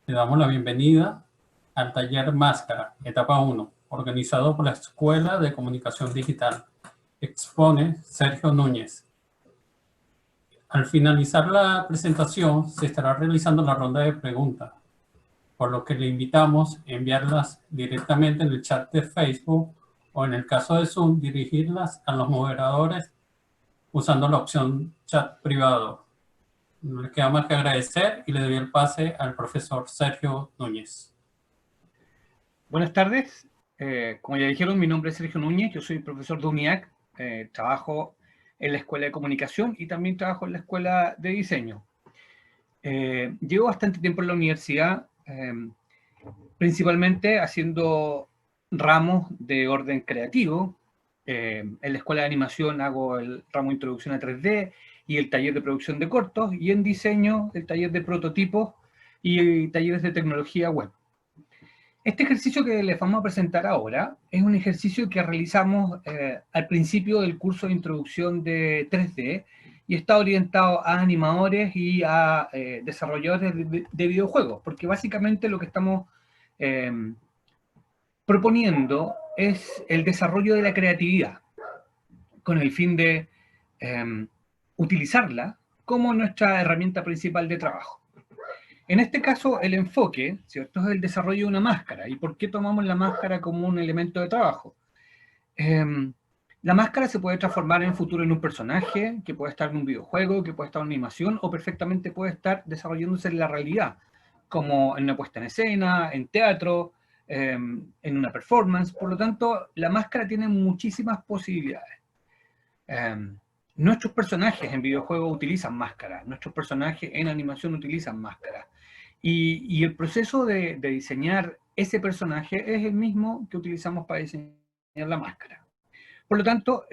Le damos la bienvenida al taller Máscara, etapa 1, organizado por la Escuela de Comunicación Digital. Expone Sergio Núñez. Al finalizar la presentación, se estará realizando la ronda de preguntas, por lo que le invitamos a enviarlas directamente en el chat de Facebook o, en el caso de Zoom, dirigirlas a los moderadores usando la opción chat privado. No le queda más que agradecer y le doy el pase al profesor Sergio Núñez. Buenas tardes. Como ya dijeron, mi nombre es Sergio Núñez, yo soy profesor de UNIAC, trabajo en la Escuela de Comunicación y también trabajo en la Escuela de Diseño. Llevo bastante tiempo en la universidad, principalmente haciendo ramos de orden creativo. En la Escuela de Animación hago el ramo de Introducción a 3D y el taller de producción de cortos, y en Diseño el taller de prototipos y talleres de tecnología web. Este ejercicio que les vamos a presentar ahora es un ejercicio que realizamos al principio del curso de introducción de 3D y está orientado a animadores y a desarrolladores de videojuegos, porque básicamente lo que estamos proponiendo es el desarrollo de la creatividad con el fin de utilizarla como nuestra herramienta principal de trabajo. En este caso, el enfoque, ¿cierto?, es el desarrollo de una máscara. ¿Y por qué tomamos la máscara como un elemento de trabajo? La máscara se puede transformar en futuro en un personaje, que puede estar en un videojuego, que puede estar en una animación, o perfectamente puede estar desarrollándose en la realidad, como en una puesta en escena, en teatro, en una performance. Por lo tanto, la máscara tiene muchísimas posibilidades. Nuestros personajes en videojuegos utilizan máscaras, nuestros personajes en animación utilizan máscaras. Y el proceso de diseñar ese personaje es el mismo que utilizamos para diseñar la máscara. Por lo tanto,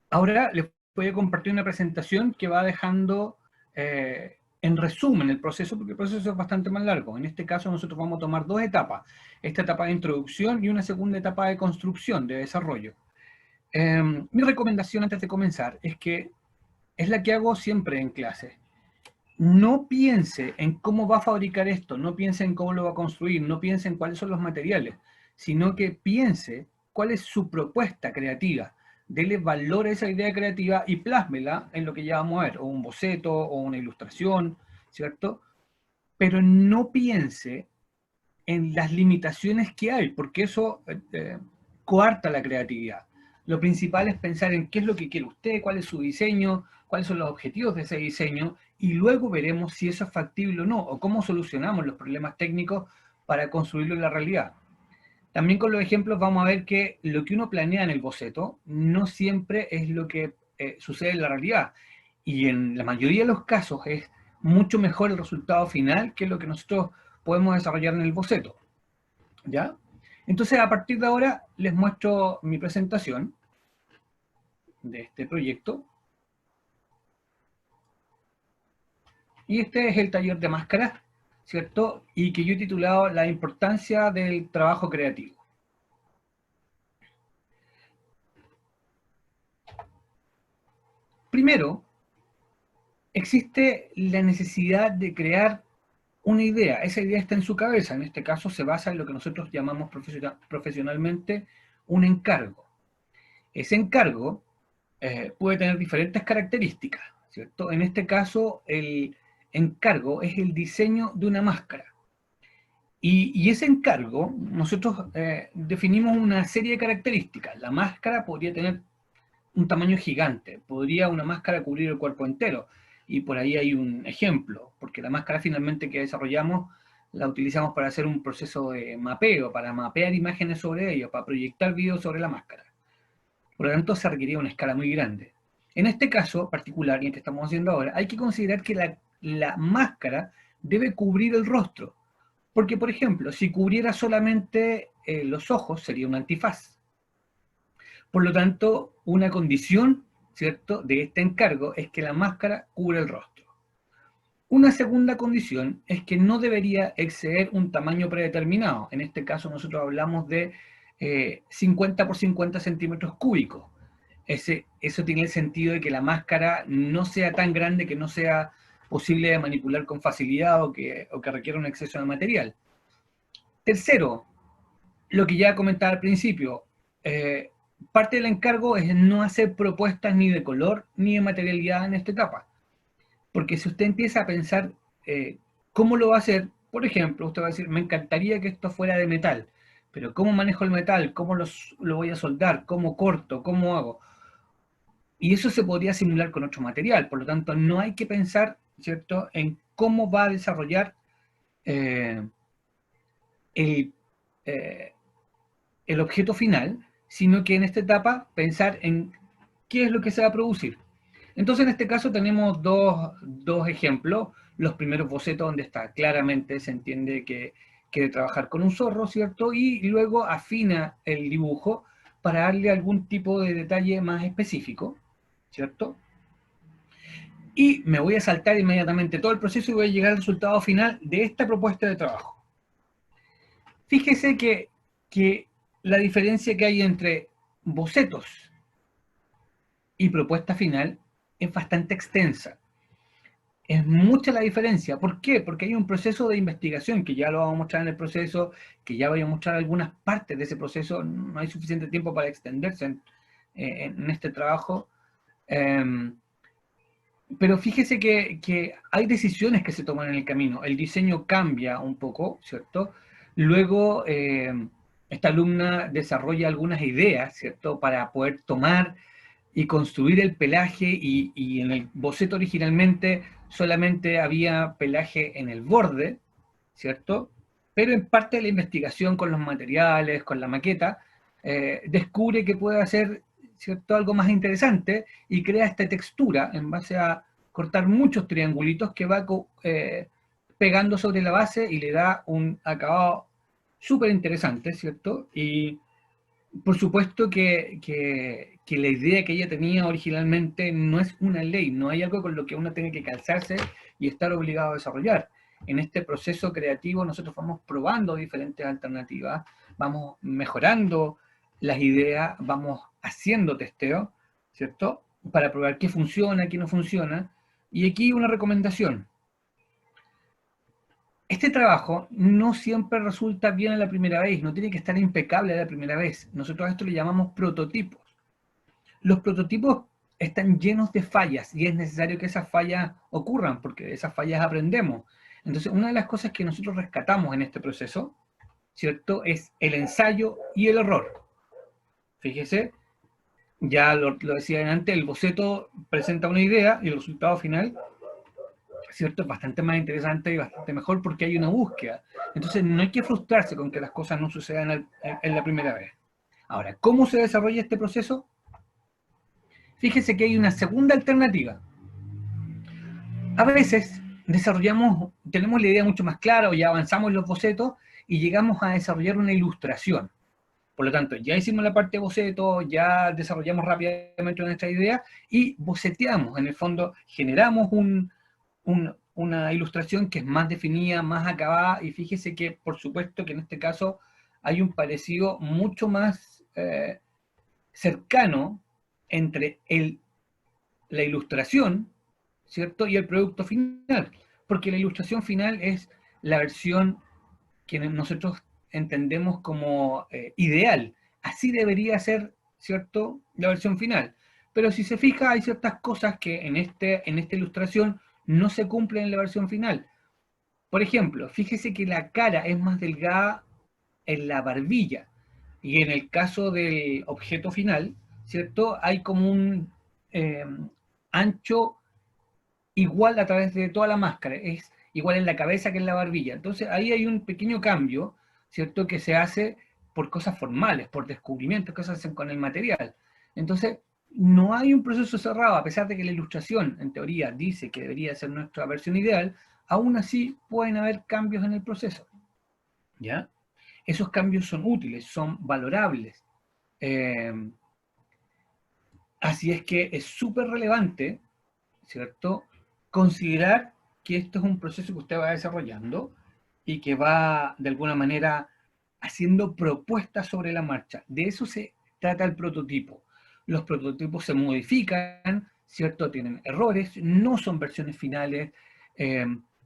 ahora les voy a compartir una presentación que va dejando en resumen el proceso, porque el proceso es bastante más largo. En este caso nosotros vamos a tomar dos etapas, esta etapa de introducción y una segunda etapa de construcción, de desarrollo. Mi recomendación antes de comenzar es que es la que hago siempre en clase. No piense en cómo va a fabricar esto, no piense en cómo lo va a construir, no piense en cuáles son los materiales, sino que piense cuál es su propuesta creativa. Dele valor a esa idea creativa y plásmela en lo que ya vamos a ver, o un boceto, o una ilustración, ¿cierto? Pero no piense en las limitaciones que hay, porque eso coarta la creatividad. Lo principal es pensar en qué es lo que quiere usted, cuál es su diseño, cuáles son los objetivos de ese diseño, y luego veremos si eso es factible o no, o cómo solucionamos los problemas técnicos para construirlo en la realidad. También con los ejemplos vamos a ver que lo que uno planea en el boceto no siempre es lo que sucede en la realidad, y en la mayoría de los casos es mucho mejor el resultado final que lo que nosotros podemos desarrollar en el boceto. ¿Ya? Entonces, a partir de ahora, les muestro mi presentación de este proyecto. Y este es el taller de máscaras, ¿cierto? Y que yo he titulado La importancia del trabajo creativo. Primero, existe la necesidad de crear una idea. Esa idea está en su cabeza. En este caso se basa en lo que nosotros llamamos profesionalmente un encargo. Ese encargo puede tener diferentes características, ¿cierto? En este caso, el encargo es el diseño de una máscara. Y ese encargo, nosotros definimos una serie de características. La máscara podría tener un tamaño gigante, podría una máscara cubrir el cuerpo entero, y por ahí hay un ejemplo, porque la máscara finalmente que desarrollamos la utilizamos para hacer un proceso de mapeo, para mapear imágenes sobre ello, para proyectar videos sobre la máscara. Por lo tanto, se requería una escala muy grande. En este caso particular, y el que estamos haciendo ahora, hay que considerar que la máscara debe cubrir el rostro, porque, por ejemplo, si cubriera solamente los ojos, sería un antifaz. Por lo tanto, una condición, ¿cierto?, de este encargo es que la máscara cubra el rostro. Una segunda condición es que no debería exceder un tamaño predeterminado. En este caso nosotros hablamos de 50 por 50 centímetros cúbicos. Eso tiene el sentido de que la máscara no sea tan grande que no sea posible de manipular con facilidad o que requiera un exceso de material. Tercero, lo que ya comentaba al principio, parte del encargo es no hacer propuestas ni de color ni de materialidad en esta etapa. Porque si usted empieza a pensar cómo lo va a hacer, por ejemplo, usted va a decir, me encantaría que esto fuera de metal, pero ¿cómo manejo el metal? ¿Cómo lo voy a soldar? ¿Cómo corto? ¿Cómo hago? Y eso se podría simular con otro material, por lo tanto no hay que pensar, ¿cierto?, en cómo va a desarrollar el, eh, el objeto final, sino que en esta etapa pensar en qué es lo que se va a producir. Entonces en este caso tenemos dos ejemplos. Los primeros bocetos donde está claramente, se entiende que quiere trabajar con un zorro, ¿cierto? Y luego afina el dibujo para darle algún tipo de detalle más específico, ¿cierto? Y me voy a saltar inmediatamente todo el proceso y voy a llegar al resultado final de esta propuesta de trabajo. Fíjese que la diferencia que hay entre bocetos y propuesta final es bastante extensa. Es mucha la diferencia. ¿Por qué? Porque hay un proceso de investigación, que ya lo vamos a mostrar en el proceso, que ya voy a mostrar algunas partes de ese proceso. No hay suficiente tiempo para extenderse en este trabajo. Pero fíjese que hay decisiones que se toman en el camino. El diseño cambia un poco, ¿cierto? Luego, esta alumna desarrolla algunas ideas, ¿cierto? Para poder tomar y construir el pelaje, y en el boceto originalmente solamente había pelaje en el borde, ¿cierto? Pero en parte de la investigación con los materiales, con la maqueta, descubre que puede hacer, ¿cierto?, algo más interesante y crea esta textura en base a cortar muchos triangulitos que va pegando sobre la base y le da un acabado súper interesante, ¿cierto? Y por supuesto que la idea que ella tenía originalmente no es una ley, no hay algo con lo que uno tenga que calzarse y estar obligado a desarrollar. En este proceso creativo nosotros vamos probando diferentes alternativas, vamos mejorando las ideas, vamos haciendo testeo, ¿cierto? Para probar qué funciona, qué no funciona. Y aquí una recomendación. Este trabajo no siempre resulta bien a la primera vez, no tiene que estar impecable a la primera vez. Nosotros a esto le llamamos prototipos. Los prototipos están llenos de fallas y es necesario que esas fallas ocurran, porque de esas fallas aprendemos. Entonces, una de las cosas que nosotros rescatamos en este proceso, ¿cierto?, es el ensayo y el error. Fíjese, ya lo decía antes, el boceto presenta una idea y el resultado final, ¿cierto?, es bastante más interesante y bastante mejor porque hay una búsqueda. Entonces no hay que frustrarse con que las cosas no sucedan en la primera vez. Ahora, ¿cómo se desarrolla este proceso? Fíjese que hay una segunda alternativa. A veces tenemos la idea mucho más clara o ya avanzamos en los bocetos y llegamos a desarrollar una ilustración. Por lo tanto, ya hicimos la parte de boceto, ya desarrollamos rápidamente nuestra idea y boceteamos. En el fondo, generamos una ilustración que es más definida, más acabada, y fíjese que, por supuesto, que en este caso hay un parecido mucho más cercano entre la ilustración, ¿cierto?, y el producto final, porque la ilustración final es la versión que nosotros entendemos como ideal. Así debería ser, ¿cierto?, la versión final. Pero si se fija, hay ciertas cosas que en esta ilustración no se cumplen en la versión final. Por ejemplo, fíjese que la cara es más delgada en la barbilla, y en el caso del objeto final, ¿cierto?, hay como un ancho igual a través de toda la máscara, es igual en la cabeza que en la barbilla. Entonces ahí hay un pequeño cambio, ¿cierto?, que se hace por cosas formales, por descubrimientos que se hacen con el material. Entonces, no hay un proceso cerrado, a pesar de que la ilustración, en teoría, dice que debería ser nuestra versión ideal, aún así pueden haber cambios en el proceso, ¿ya? Esos cambios son útiles, son valorables. Así es que es súper relevante, ¿cierto?, considerar que esto es un proceso que usted va desarrollando y que va, de alguna manera, haciendo propuestas sobre la marcha. De eso se trata el prototipo. Los prototipos se modifican, ¿cierto?, tienen errores, no son versiones finales,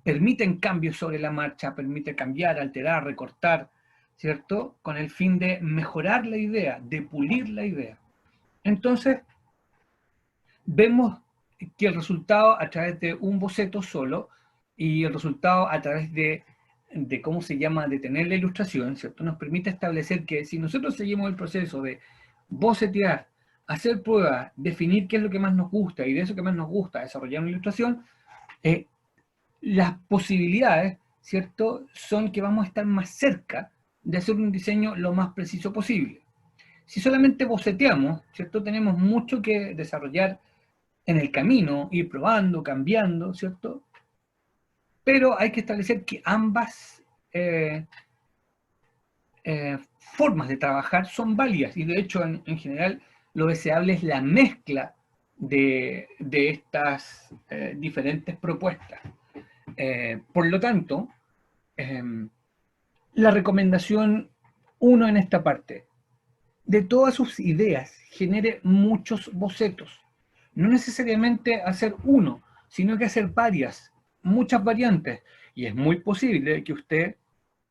permiten cambios sobre la marcha, permite cambiar, alterar, recortar, ¿cierto? Con el fin de mejorar la idea, de pulir la idea. Entonces, vemos que el resultado a través de un boceto solo y el resultado a través de cómo se llama, de tener la ilustración, ¿cierto? Nos permite establecer que si nosotros seguimos el proceso de bocetear, hacer pruebas, definir qué es lo que más nos gusta y de eso que más nos gusta desarrollar una ilustración, las posibilidades, ¿cierto?, son que vamos a estar más cerca de hacer un diseño lo más preciso posible. Si solamente boceteamos, ¿cierto?, tenemos mucho que desarrollar en el camino, ir probando, cambiando, ¿cierto? Pero hay que establecer que ambas formas de trabajar son válidas, y de hecho en general lo deseable es la mezcla de estas diferentes propuestas. Por lo tanto, la recomendación 1 en esta parte, de todas sus ideas, genere muchos bocetos. No necesariamente hacer uno, sino que hacer varias, muchas variantes. Y es muy posible que usted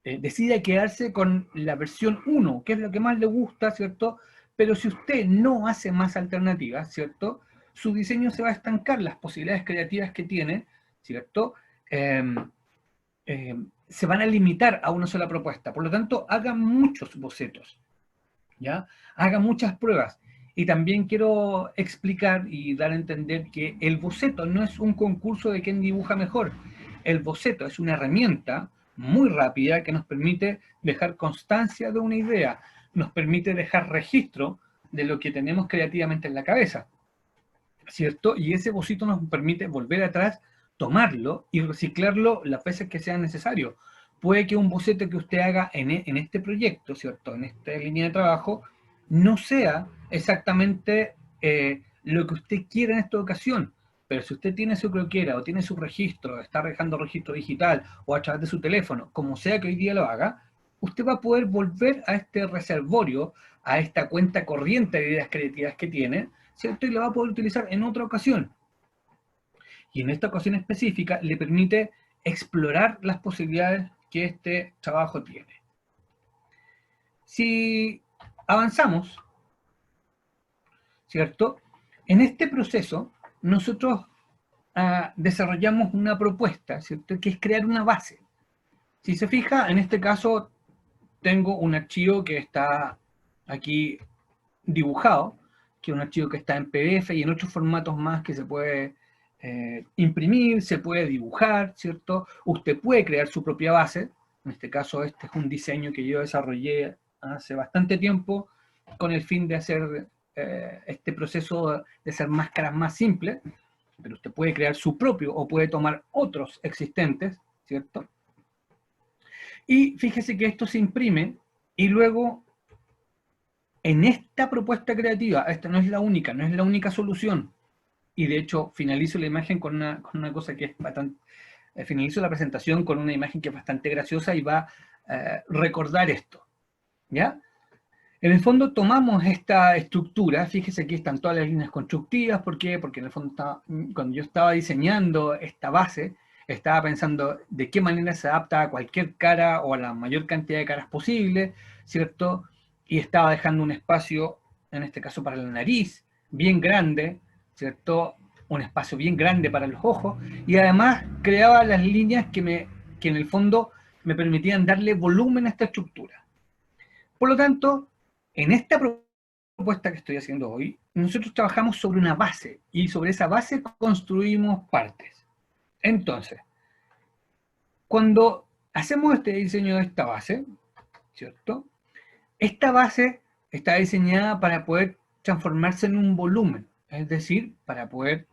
decida quedarse con la versión 1, que es lo que más le gusta, ¿cierto? Pero si usted no hace más alternativas, ¿cierto?, su diseño se va a estancar, las posibilidades creativas que tiene, ¿cierto?, se van a limitar a una sola propuesta. Por lo tanto, haga muchos bocetos, ¿ya? Haga muchas pruebas. Y también quiero explicar y dar a entender que el boceto no es un concurso de quién dibuja mejor. El boceto es una herramienta muy rápida que nos permite dejar constancia de una idea, nos permite dejar registro de lo que tenemos creativamente en la cabeza, ¿cierto? Y ese boceto nos permite volver atrás, tomarlo y reciclarlo las veces que sea necesario. Puede que un boceto que usted haga en este proyecto, ¿cierto?, en esta línea de trabajo, no sea exactamente lo que usted quiere en esta ocasión, pero si usted tiene su croquera o tiene su registro, está dejando registro digital o a través de su teléfono, como sea que hoy día lo haga, usted va a poder volver a este reservorio, a esta cuenta corriente de ideas creativas que tiene, ¿cierto? Y lo va a poder utilizar en otra ocasión. Y en esta ocasión específica le permite explorar las posibilidades que este trabajo tiene. Si avanzamos, ¿cierto?, en este proceso nosotros desarrollamos una propuesta, ¿cierto?, que es crear una base. Si se fija, en este caso tengo un archivo que está aquí dibujado, que es un archivo que está en PDF y en otros formatos más que se puede imprimir, se puede dibujar, ¿cierto? Usted puede crear su propia base. En este caso, este es un diseño que yo desarrollé hace bastante tiempo con el fin de hacer este proceso de hacer máscaras más simples, pero usted puede crear su propio o puede tomar otros existentes, ¿cierto? Y fíjese que esto se imprime y luego en esta propuesta creativa, esta no es la única solución. Y de hecho finalizo la imagen con una cosa que es bastante... finalizo la presentación con una imagen que es bastante graciosa y va a recordar esto, ¿ya? En el fondo tomamos esta estructura, fíjese aquí están todas las líneas constructivas, ¿por qué? Porque en el fondo cuando yo estaba diseñando esta base, estaba pensando de qué manera se adapta a cualquier cara o a la mayor cantidad de caras posible, ¿cierto? Y estaba dejando un espacio, en este caso para la nariz, bien grande, ¿cierto? Un espacio bien grande para los ojos, y además creaba las líneas que en el fondo me permitían darle volumen a esta estructura. Por lo tanto, en esta propuesta que estoy haciendo hoy, nosotros trabajamos sobre una base, y sobre esa base construimos partes. Entonces, cuando hacemos este diseño de esta base, ¿cierto? Esta base está diseñada para poder transformarse en un volumen, es decir, para poder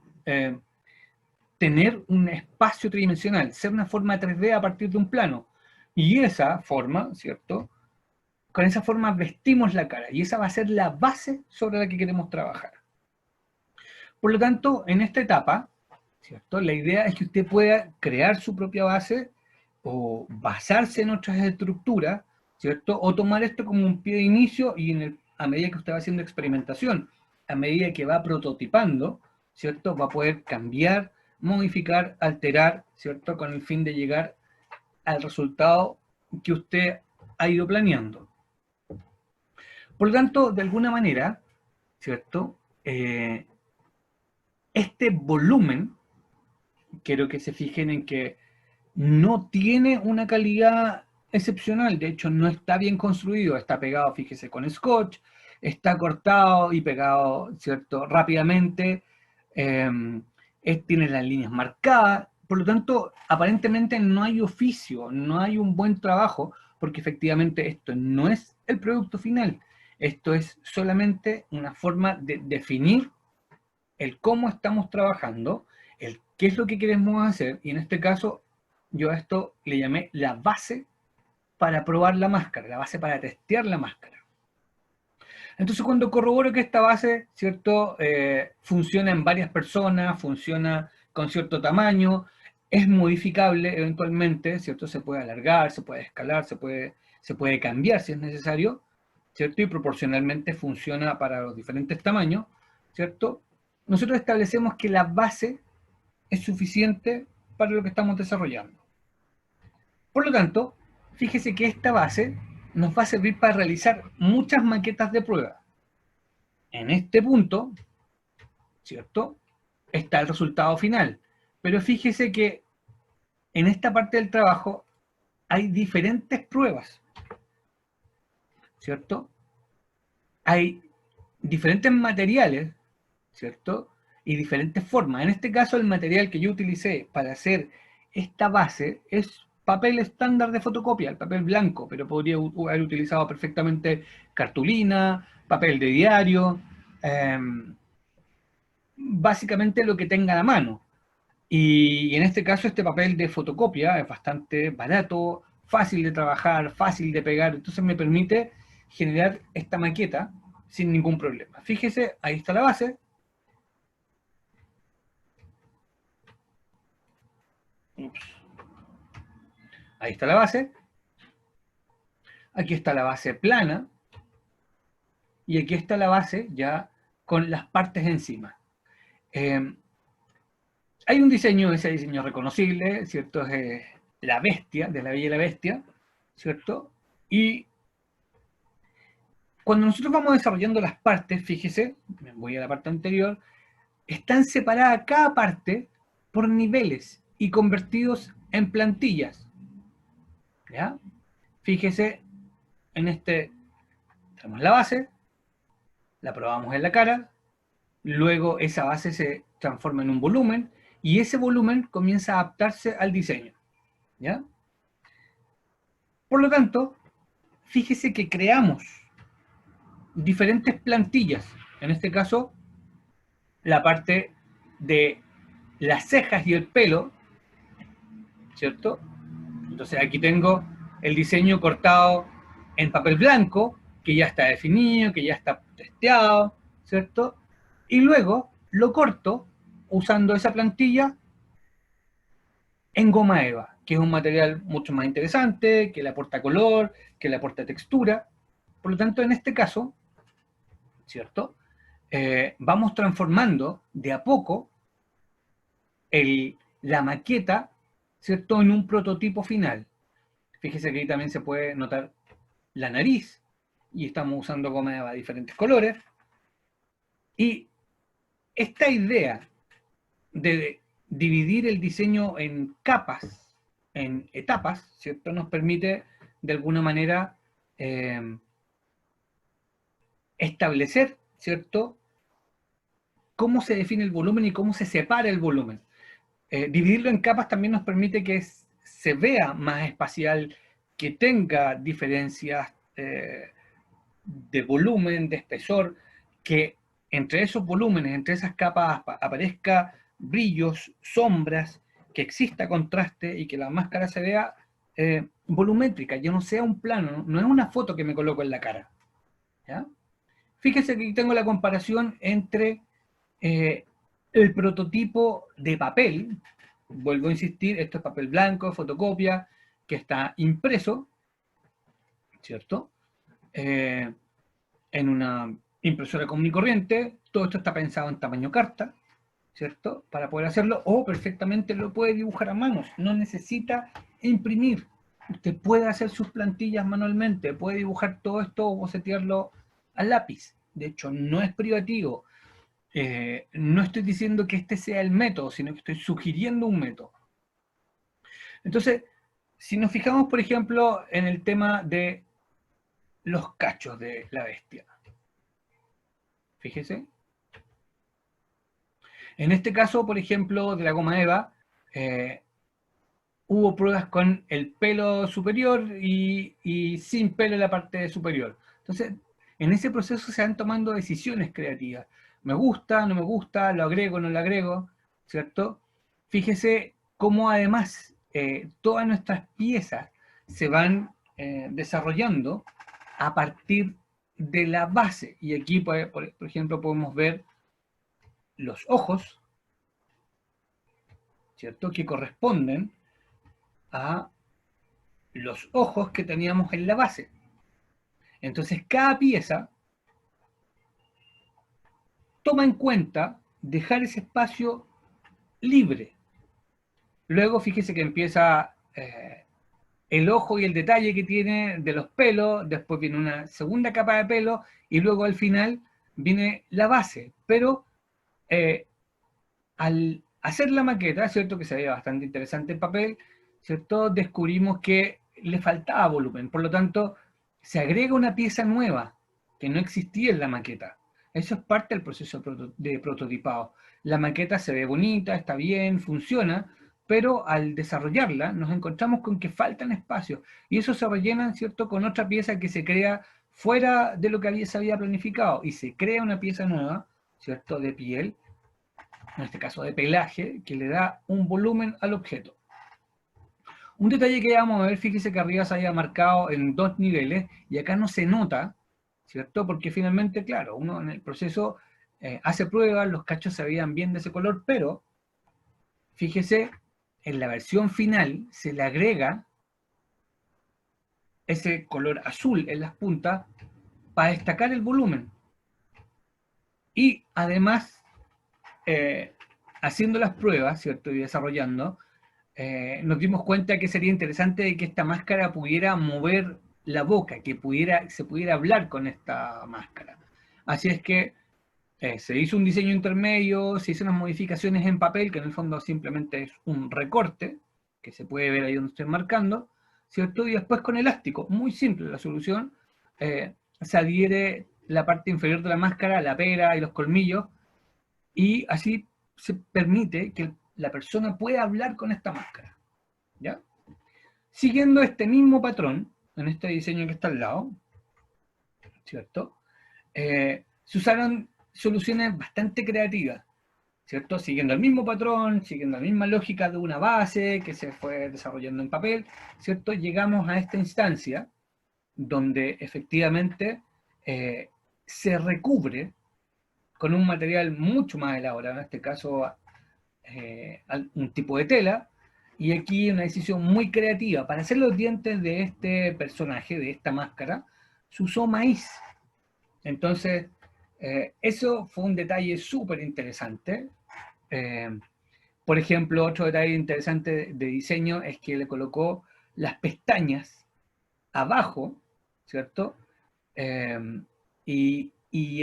tener un espacio tridimensional, ser una forma 3D a partir de un plano. Y esa forma, ¿cierto?, con esa forma vestimos la cara, y esa va a ser la base sobre la que queremos trabajar. Por lo tanto, en esta etapa, ¿cierto?, la idea es que usted pueda crear su propia base, o basarse en otras estructuras, ¿cierto?, o tomar esto como un pie de inicio, y a medida que usted va haciendo experimentación, a medida que va prototipando, ¿cierto?, va a poder cambiar, modificar, alterar, ¿cierto? Con el fin de llegar al resultado que usted ha ido planeando. Por lo tanto, de alguna manera, ¿cierto? Este volumen, quiero que se fijen en que no tiene una calidad excepcional, de hecho no está bien construido, está pegado, fíjese, con scotch, está cortado y pegado, ¿cierto?, rápidamente, tiene las líneas marcadas, por lo tanto, aparentemente no hay oficio, no hay un buen trabajo, porque efectivamente esto no es el producto final, esto es solamente una forma de definir el cómo estamos trabajando, el qué es lo que queremos hacer, y en este caso yo a esto le llamé la base para probar la máscara, la base para testear la máscara. Entonces cuando corroboro que esta base, ¿cierto? Funciona en varias personas, funciona con cierto tamaño, es modificable eventualmente, ¿cierto? Se puede alargar, se puede escalar, se puede cambiar si es necesario, ¿cierto? Y proporcionalmente funciona para los diferentes tamaños, ¿cierto? Nosotros establecemos que la base es suficiente para lo que estamos desarrollando. Por lo tanto, fíjese que esta base nos va a servir para realizar muchas maquetas de prueba. En este punto, ¿cierto?, está el resultado final. Pero fíjese que en esta parte del trabajo hay diferentes pruebas, ¿cierto? Hay diferentes materiales, ¿cierto? Y diferentes formas. En este caso, el material que yo utilicé para hacer esta base es papel estándar de fotocopia, el papel blanco, pero podría haber utilizado perfectamente cartulina, papel de diario, básicamente lo que tenga a la mano. Y en este caso, este papel de fotocopia es bastante barato, fácil de trabajar, fácil de pegar, entonces me permite generar esta maqueta sin ningún problema. Fíjese, ahí está la base. Ups. Ahí está la base. Aquí está la base plana. Y aquí está la base ya con las partes encima. Hay un diseño, ese diseño reconocible, ¿cierto? Es la bestia, de la Bella y la Bestia, ¿cierto? Y cuando nosotros vamos desarrollando las partes, fíjese, me voy a la parte anterior, están separadas cada parte por niveles y convertidos en plantillas. ¿Ya? Fíjese en este, tenemos la base, la probamos en la cara, luego esa base se transforma en un volumen y ese volumen comienza a adaptarse al diseño. ¿Ya? Por lo tanto, fíjese que creamos diferentes plantillas. En este caso, la parte de las cejas y el pelo, ¿cierto? Entonces aquí tengo el diseño cortado en papel blanco, que ya está definido, que ya está testeado, ¿cierto? Y luego lo corto usando esa plantilla en goma eva, que es un material mucho más interesante, que le aporta color, que le aporta textura. Por lo tanto, en este caso, ¿cierto? Vamos transformando de a poco la maqueta, ¿cierto?, en un prototipo final. Fíjese que ahí también se puede notar la nariz, y estamos usando goma eva de diferentes colores. Y esta idea de dividir el diseño en capas, en etapas, ¿cierto?, nos permite de alguna manera establecer, ¿cierto?, cómo se define el volumen y cómo se separa el volumen. Dividirlo en capas también nos permite que se vea más espacial, que tenga diferencias de volumen, de espesor, que entre esos volúmenes, entre esas capas aparezca brillos, sombras, que exista contraste y que la máscara se vea volumétrica, ya no sea un plano, no es una foto que me coloco en la cara. ¿Ya? Fíjese que aquí tengo la comparación entre el prototipo de papel, vuelvo a insistir, esto es papel blanco, fotocopia, que está impreso, ¿cierto? En una impresora común y corriente, todo esto está pensado en tamaño carta, ¿cierto? Para poder hacerlo, o perfectamente lo puede dibujar a mano, no necesita imprimir. Usted puede hacer sus plantillas manualmente, puede dibujar todo esto o bocetearlo a lápiz. De hecho, no es privativo. No estoy diciendo que este sea el método, sino que estoy sugiriendo un método. Entonces, si nos fijamos, por ejemplo, en el tema de los cachos de la bestia. Fíjese. En este caso, por ejemplo, de la goma eva, hubo pruebas con el pelo superior y sin pelo en la parte superior. Entonces, en ese proceso se van tomando decisiones creativas. Me gusta, no me gusta, lo agrego, no lo agrego, ¿cierto? Fíjese cómo además todas nuestras piezas se van desarrollando a partir de la base. Y aquí, por ejemplo, podemos ver los ojos, ¿cierto? Que corresponden a los ojos que teníamos en la base. Entonces, cada pieza toma en cuenta dejar ese espacio libre. Luego, fíjese que empieza el ojo y el detalle que tiene de los pelos, después viene una segunda capa de pelo, y luego al final viene la base. Pero al hacer la maqueta, ¿cierto? Que se veía bastante interesante el papel, ¿cierto? Descubrimos que le faltaba volumen. Por lo tanto, se agrega una pieza nueva que no existía en la maqueta. Eso es parte del proceso de prototipado. La maqueta se ve bonita, está bien, funciona, pero al desarrollarla nos encontramos con que faltan espacios. Y eso se rellena, ¿cierto?, con otra pieza que se crea fuera de lo que se había planificado. Y se crea una pieza nueva, ¿cierto?, de piel, en este caso de pelaje, que le da un volumen al objeto. Un detalle que vamos a ver, fíjese que arriba se había marcado en 2 niveles, y acá no se nota, ¿cierto? Porque finalmente, claro, uno en el proceso hace pruebas, los cachos se veían bien de ese color, pero fíjese, en la versión final se le agrega ese color azul en las puntas para destacar el volumen. Y además, haciendo las pruebas, ¿cierto? Y desarrollando, nos dimos cuenta que sería interesante que esta máscara pudiera mover la boca, que se pudiera hablar con esta máscara. Así es que se hizo un diseño intermedio, se hizo unas modificaciones en papel, que en el fondo simplemente es un recorte, que se puede ver ahí donde estoy marcando, ¿cierto? Y después con elástico, muy simple la solución, se adhiere la parte inferior de la máscara, la pera y los colmillos, y así se permite que la persona pueda hablar con esta máscara, ¿ya? Siguiendo este mismo patrón, en este diseño que está al lado, ¿cierto? Se usaron soluciones bastante creativas, ¿cierto? Siguiendo el mismo patrón, siguiendo la misma lógica de una base que se fue desarrollando en papel, ¿cierto? Llegamos a esta instancia donde efectivamente se recubre con un material mucho más elaborado, en este caso un tipo de tela, y aquí una decisión muy creativa. Para hacer los dientes de este personaje, de esta máscara, se usó maíz. Entonces, eso fue un detalle súper interesante. Por ejemplo, otro detalle interesante de diseño es que le colocó las pestañas abajo, ¿cierto? Y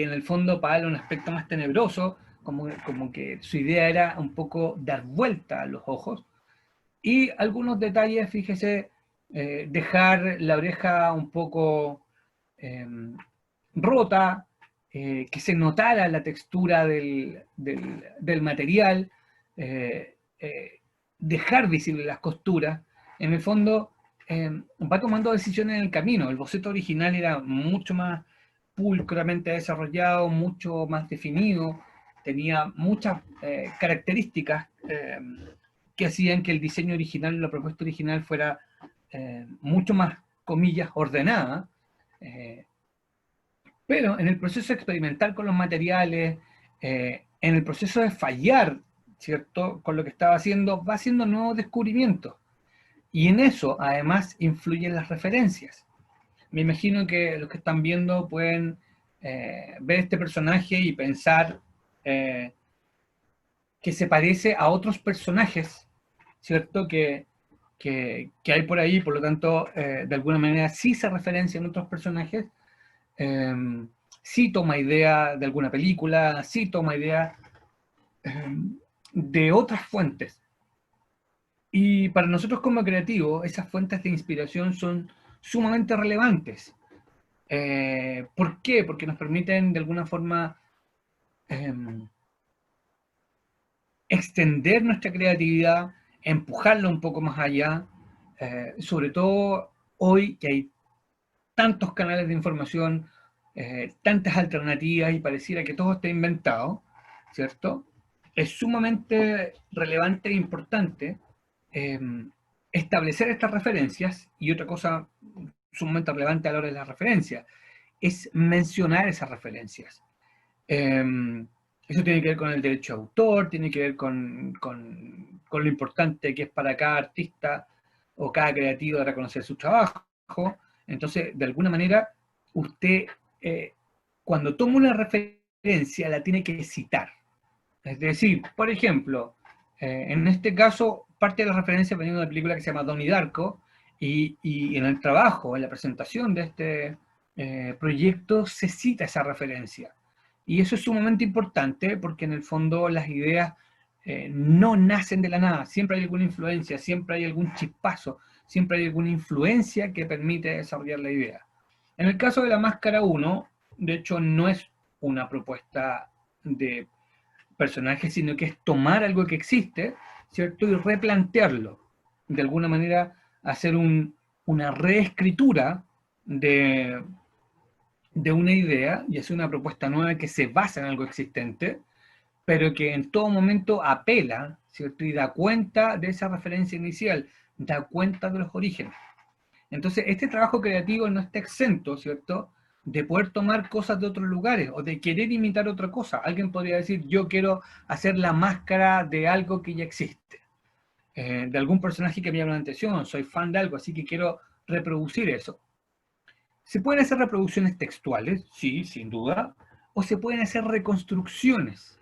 en el fondo, para darle un aspecto más tenebroso, como que su idea era un poco dar vuelta a los ojos. Y algunos detalles, fíjese, dejar la oreja un poco rota, que se notara la textura del material, dejar visibles las costuras. En el fondo, va tomando decisiones en el camino. El boceto original era mucho más pulcramente desarrollado, mucho más definido, tenía muchas características que hacían que el diseño original, la propuesta original fuera mucho más, comillas, ordenada, pero en el proceso experimental con los materiales, en el proceso de fallar, ¿cierto?, con lo que estaba haciendo, va haciendo nuevos descubrimientos. Y en eso, además, influyen las referencias. Me imagino que los que están viendo pueden ver este personaje y pensar que se parece a otros personajes, ¿cierto? Que hay por ahí, por lo tanto, de alguna manera sí se referencia en otros personajes, eh, sí toma idea de alguna película, sí toma idea de otras fuentes. Y para nosotros como creativos, esas fuentes de inspiración son sumamente relevantes. ¿Por qué? Porque nos permiten de alguna forma eh, extender nuestra creatividad, empujarla un poco más allá, sobre todo hoy que hay tantos canales de información, tantas alternativas y pareciera que todo está inventado, ¿cierto? Es sumamente relevante e importante eh, establecer estas referencias y otra cosa sumamente relevante a la hora de las referencias es mencionar esas referencias. Eso tiene que ver con el derecho de autor, tiene que ver con lo importante que es para cada artista o cada creativo de reconocer su trabajo. Entonces, de alguna manera, usted, cuando toma una referencia, la tiene que citar. Es decir, por ejemplo, en este caso, parte de la referencia venía de una película que se llama Donnie Darko, y en el trabajo, en la presentación de este proyecto, se cita esa referencia. Y eso es sumamente importante porque en el fondo las ideas no nacen de la nada, siempre hay alguna influencia, siempre hay algún chispazo, siempre hay alguna influencia que permite desarrollar la idea. En el caso de la máscara 1, de hecho no es una propuesta de personaje, sino que es tomar algo que existe, ¿cierto? Y replantearlo. De alguna manera hacer una reescritura de una idea y hacer una propuesta nueva que se basa en algo existente, pero que en todo momento apela, ¿cierto? Y da cuenta de esa referencia inicial, da cuenta de los orígenes. Entonces, este trabajo creativo no está exento, ¿cierto?, de poder tomar cosas de otros lugares o de querer imitar otra cosa. Alguien podría decir, yo quiero hacer la máscara de algo que ya existe, de algún personaje que me llama la atención, soy fan de algo, así que quiero reproducir eso. Se pueden hacer reproducciones textuales, sí, sin duda, o se pueden hacer reconstrucciones,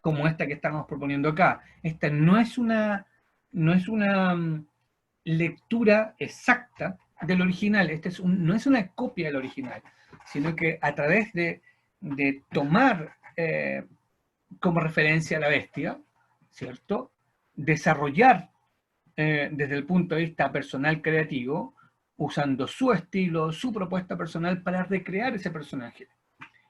como esta que estamos proponiendo acá. Esta no es una lectura exacta del original. No es una copia del original, sino que a través de tomar como referencia a la bestia, ¿cierto? Desarrollar desde el punto de vista personal creativo, usando su estilo, su propuesta personal para recrear ese personaje.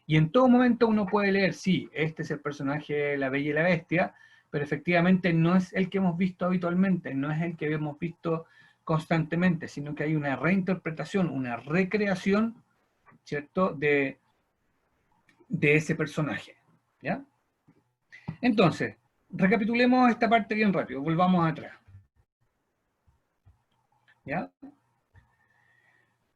Y en todo momento uno puede leer, sí, este es el personaje de La Bella y la Bestia, pero efectivamente no es el que hemos visto habitualmente, no es el que hemos visto constantemente, sino que hay una reinterpretación, una recreación, ¿cierto?, de ese personaje, ¿ya? Entonces, recapitulemos esta parte bien rápido, volvamos atrás, ¿ya?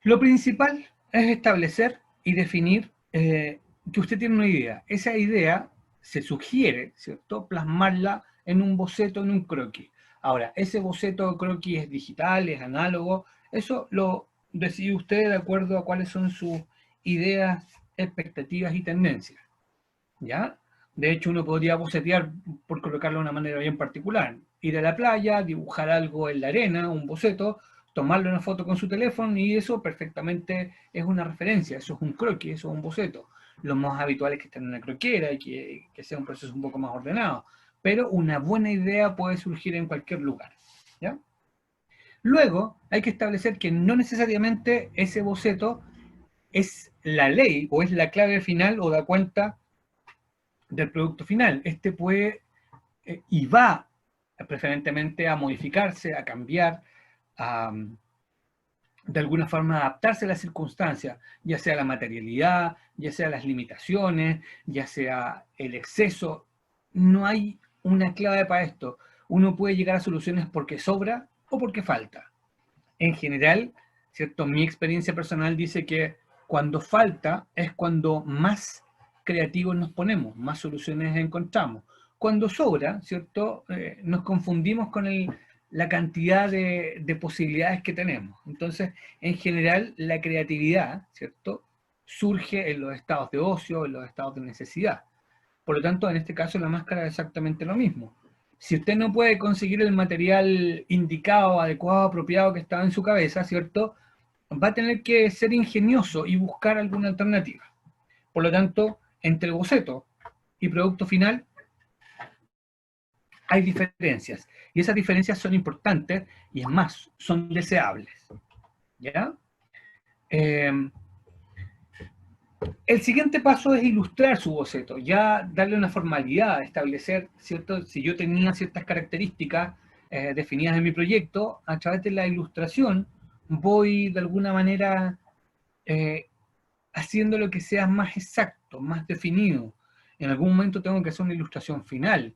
Lo principal es establecer y definir que usted tiene una idea. Esa idea se sugiere, ¿cierto?, plasmarla en un boceto, en un croquis. Ahora, ese boceto o croquis es digital, es análogo, eso lo decide usted de acuerdo a cuáles son sus ideas, expectativas y tendencias, ¿ya? De hecho, uno podría bocetear, por colocarlo de una manera bien particular, ir a la playa, dibujar algo en la arena, un boceto, tomarle una foto con su teléfono y eso perfectamente es una referencia, eso es un croquis, eso es un boceto. Lo más habitual es que esté en una croquera y que sea un proceso un poco más ordenado, pero una buena idea puede surgir en cualquier lugar, ¿ya? Luego, hay que establecer que no necesariamente ese boceto es la ley o es la clave final o da cuenta del producto final. Este puede y va preferentemente a modificarse, a cambiar, a de alguna forma adaptarse a las circunstancias, ya sea la materialidad, ya sea las limitaciones, ya sea el exceso. No hay una clave para esto. Uno puede llegar a soluciones porque sobra o porque falta. En general, ¿cierto? Mi experiencia personal dice que cuando falta es cuando más creativos nos ponemos, más soluciones encontramos. Cuando sobra, ¿cierto? Nos confundimos con la cantidad de posibilidades que tenemos. Entonces, en general, la creatividad, ¿cierto?, surge en los estados de ocio, en los estados de necesidad. Por lo tanto, en este caso la máscara es exactamente lo mismo. Si usted no puede conseguir el material indicado, adecuado, apropiado que estaba en su cabeza, ¿cierto? Va a tener que ser ingenioso y buscar alguna alternativa. Por lo tanto, entre boceto y producto final hay diferencias. Y esas diferencias son importantes y es más, son deseables. ¿Ya? El siguiente paso es ilustrar su boceto, ya darle una formalidad, establecer, ¿cierto? Si yo tenía ciertas características definidas en mi proyecto, a través de la ilustración voy de alguna manera haciendo lo que sea más exacto, más definido. En algún momento tengo que hacer una ilustración final,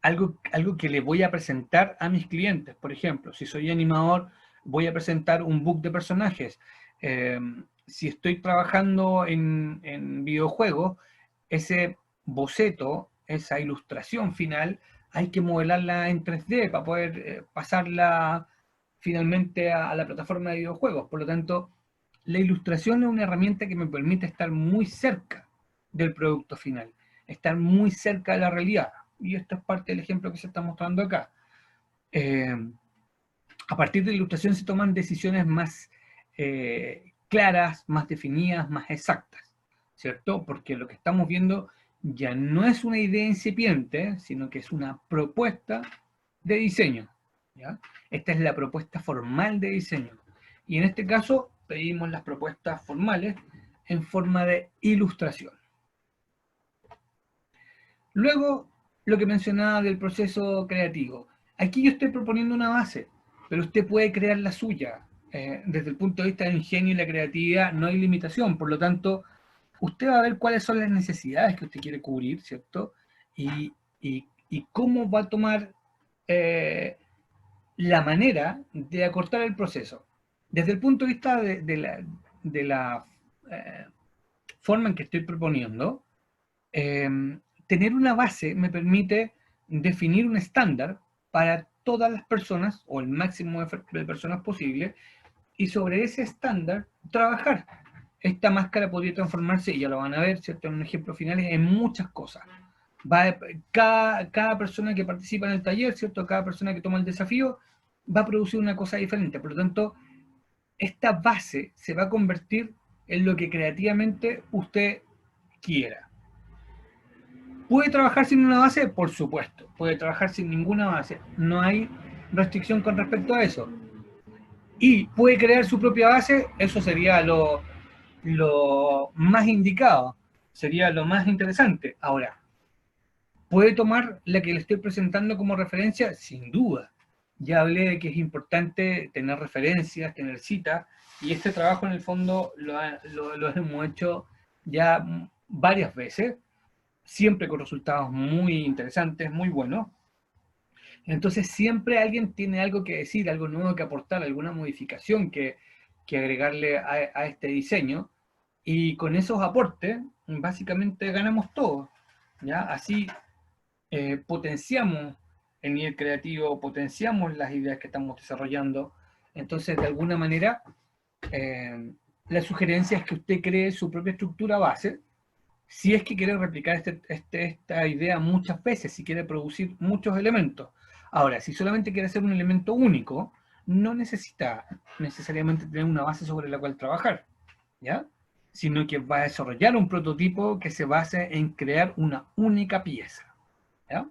algo que le voy a presentar a mis clientes. Por ejemplo, si soy animador, voy a presentar un book de personajes. Si estoy trabajando en videojuegos, ese boceto, esa ilustración final, hay que modelarla en 3D para poder pasarla finalmente a la plataforma de videojuegos. Por lo tanto, la ilustración es una herramienta que me permite estar muy cerca del producto final, estar muy cerca de la realidad. Y esto es parte del ejemplo que se está mostrando acá. A partir de la ilustración se toman decisiones más claras, más definidas, más exactas, ¿cierto? Porque lo que estamos viendo ya no es una idea incipiente, sino que es una propuesta de diseño, ¿ya? Esta es la propuesta formal de diseño. Y en este caso pedimos las propuestas formales en forma de ilustración. Luego, lo que mencionaba del proceso creativo. Aquí yo estoy proponiendo una base, pero usted puede crear la suya. Desde el punto de vista del ingenio y la creatividad no hay limitación, por lo tanto, usted va a ver cuáles son las necesidades que usted quiere cubrir, ¿cierto? Y cómo va a tomar la manera de acortar el proceso. Desde el punto de vista de la forma en que estoy proponiendo, tener una base me permite definir un estándar para todas las personas, o el máximo de personas posible, y sobre ese estándar trabajar. Esta máscara podría transformarse, y ya lo van a ver, ¿cierto? En un ejemplo final, en muchas cosas. Cada persona que participa en el taller, ¿cierto? Cada persona que toma el desafío, va a producir una cosa diferente. Por lo tanto, esta base se va a convertir en lo que creativamente usted quiera. ¿Puede trabajar sin una base? Por supuesto. Puede trabajar sin ninguna base. No hay restricción con respecto a eso. Y puede crear su propia base, eso sería lo más indicado, sería lo más interesante. Ahora, ¿puede tomar la que le estoy presentando como referencia? Sin duda. Ya hablé de que es importante tener referencias, tener citas, y este trabajo en el fondo lo hemos hecho ya varias veces, siempre con resultados muy interesantes, muy buenos. Entonces siempre alguien tiene algo que decir, algo nuevo que aportar, alguna modificación que agregarle a este diseño, y con esos aportes básicamente ganamos todos, ¿ya? Así potenciamos el nivel creativo, potenciamos las ideas que estamos desarrollando. Entonces, de alguna manera, la sugerencia es que usted cree su propia estructura base, si es que quiere replicar esta idea muchas veces, si quiere producir muchos elementos. Ahora, si solamente quiere hacer un elemento único, no necesita necesariamente tener una base sobre la cual trabajar, ¿ya? Sino que va a desarrollar un prototipo que se base en crear una única pieza, ¿ya?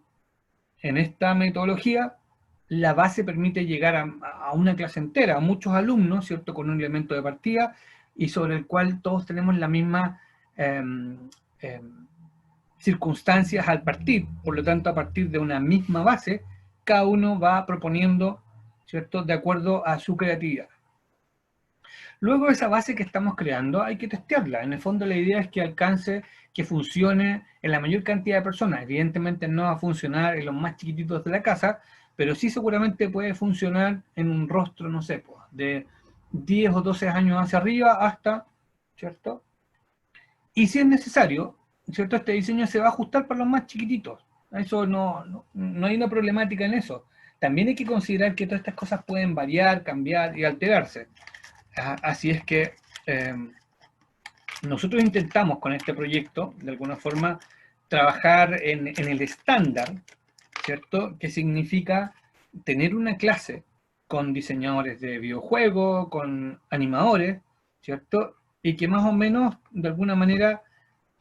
En esta metodología, la base permite llegar a una clase entera, a muchos alumnos, ¿cierto? Con un elemento de partida y sobre el cual todos tenemos la misma circunstancias al partir. Por lo tanto, a partir de una misma base, cada uno va proponiendo, ¿cierto? De acuerdo a su creatividad. Luego esa base que estamos creando hay que testearla. En el fondo la idea es que alcance, que funcione en la mayor cantidad de personas. Evidentemente no va a funcionar en los más chiquititos de la casa, pero sí seguramente puede funcionar en un rostro, no sé, pues, de 10 o 12 años hacia arriba hasta, ¿cierto? Y si es necesario, ¿cierto? Este diseño se va a ajustar para los más chiquititos. Eso no hay una problemática en eso. También hay que considerar que todas estas cosas pueden variar, cambiar y alterarse. Así es que nosotros intentamos con este proyecto, de alguna forma, trabajar en el estándar, ¿cierto? Que significa tener una clase con diseñadores de videojuegos, con animadores, ¿cierto? Y que más o menos, de alguna manera,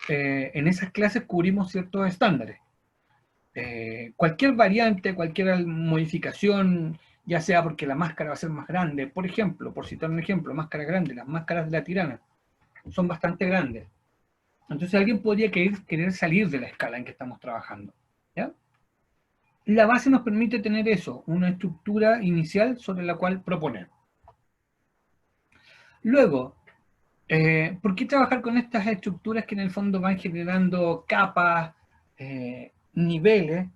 en esas clases cubrimos ciertos estándares. Cualquier variante, cualquier modificación, ya sea porque la máscara va a ser más grande, por ejemplo, por citar un ejemplo, máscara grande, las máscaras de la tirana son bastante grandes. Entonces alguien podría querer salir de la escala en que estamos trabajando, ¿ya? La base nos permite tener eso, una estructura inicial sobre la cual proponer. Luego, ¿por qué trabajar con estas estructuras que en el fondo van generando capas, niveles?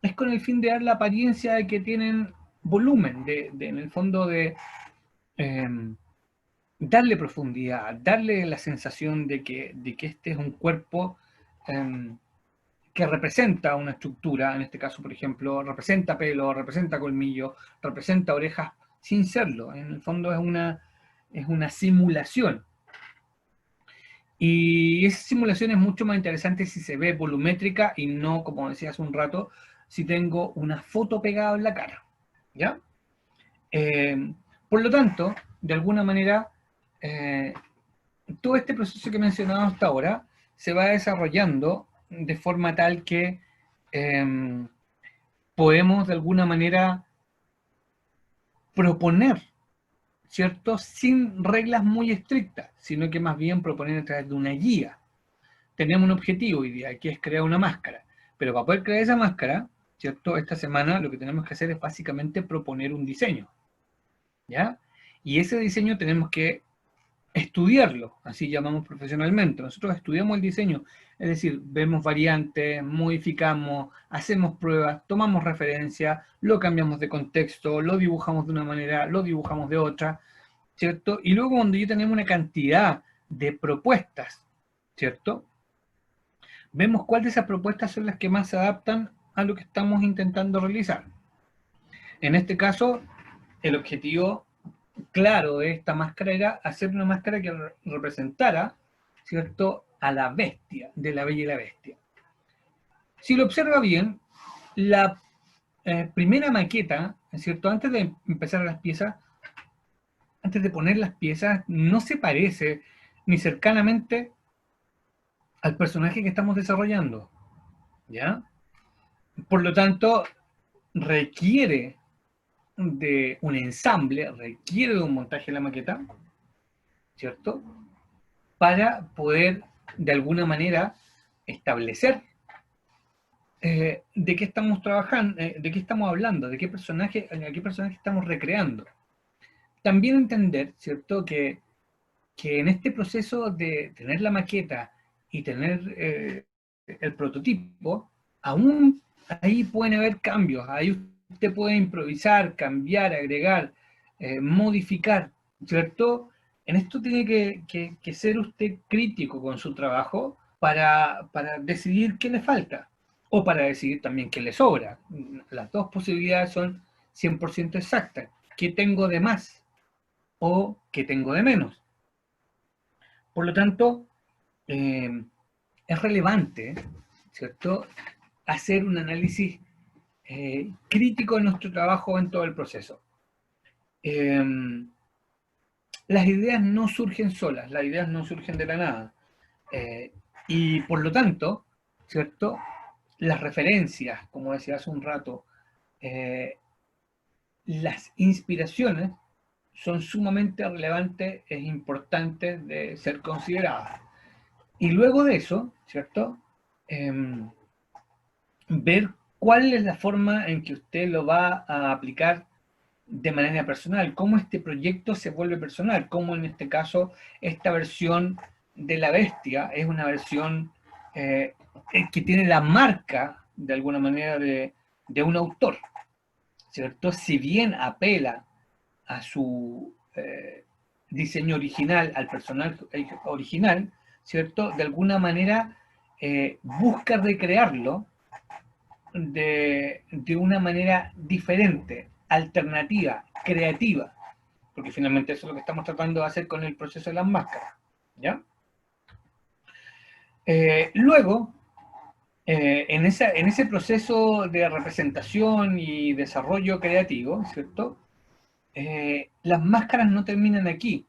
Es con el fin de dar la apariencia de que tienen volumen, en el fondo de darle profundidad, darle la sensación de que este es un cuerpo que representa una estructura, en este caso, por ejemplo, representa pelo, representa colmillo, representa orejas, sin serlo. En el fondo es una simulación. Y esa simulación es mucho más interesante si se ve volumétrica y no, como decía hace un rato, si tengo una foto pegada en la cara. ¿Ya? Por lo tanto, de alguna manera, todo este proceso que he mencionado hasta ahora se va desarrollando de forma tal que podemos de alguna manera proponer, ¿cierto? Sin reglas muy estrictas, sino que más bien proponer a través de una guía. Tenemos un objetivo hoy día, que es crear una máscara. Pero para poder crear esa máscara, ¿cierto? Esta semana lo que tenemos que hacer es básicamente proponer un diseño, ¿ya? Y ese diseño tenemos que estudiarlo, así llamamos profesionalmente. Nosotros estudiamos el diseño, es decir, vemos variantes, modificamos, hacemos pruebas, tomamos referencia, lo cambiamos de contexto, lo dibujamos de una manera, lo dibujamos de otra, ¿cierto? Y luego cuando ya tenemos una cantidad de propuestas, ¿cierto? Vemos cuáles de esas propuestas son las que más se adaptan a lo que estamos intentando realizar. En este caso, el objetivo claro de esta máscara era hacer una máscara que representara, ¿cierto?, a la bestia, de la Bella y la Bestia. Si lo observa bien, la primera maqueta, ¿cierto?, antes de empezar las piezas, antes de poner las piezas, no se parece ni cercanamente al personaje que estamos desarrollando, ¿ya? Por lo tanto, requiere de un ensamble, requiere de un montaje de la maqueta, ¿cierto?, para poder, de alguna manera, establecer de qué estamos trabajando, de qué estamos hablando, a qué personaje estamos recreando. También entender, ¿cierto?, que en este proceso de tener la maqueta y tener el prototipo, aún ahí pueden haber cambios, ahí usted puede improvisar, cambiar, agregar, modificar, ¿cierto? En esto tiene que ser usted crítico con su trabajo para decidir qué le falta o para decidir también qué le sobra. Las dos posibilidades son 100% exactas. ¿Qué tengo de más o qué tengo de menos? Por lo tanto, es relevante, ¿cierto?, hacer un análisis crítico de nuestro trabajo en todo el proceso. Las ideas no surgen solas, las ideas no surgen de la nada. Y por lo tanto, ¿cierto?, las referencias, como decía hace un rato, las inspiraciones son sumamente relevantes e importantes de ser consideradas. Y luego de eso, ¿cierto?, ver cuál es la forma en que usted lo va a aplicar de manera personal, cómo este proyecto se vuelve personal, cómo en este caso esta versión de la bestia es una versión que tiene la marca, de alguna manera, de un autor, ¿cierto? Si bien apela a su diseño original, al personaje original, ¿cierto? De alguna manera busca recrearlo de una manera diferente, alternativa, creativa, porque finalmente eso es lo que estamos tratando de hacer con el proceso de las máscaras, ¿ya? Luego, en ese proceso de representación y desarrollo creativo, ¿cierto? Las máscaras no terminan aquí.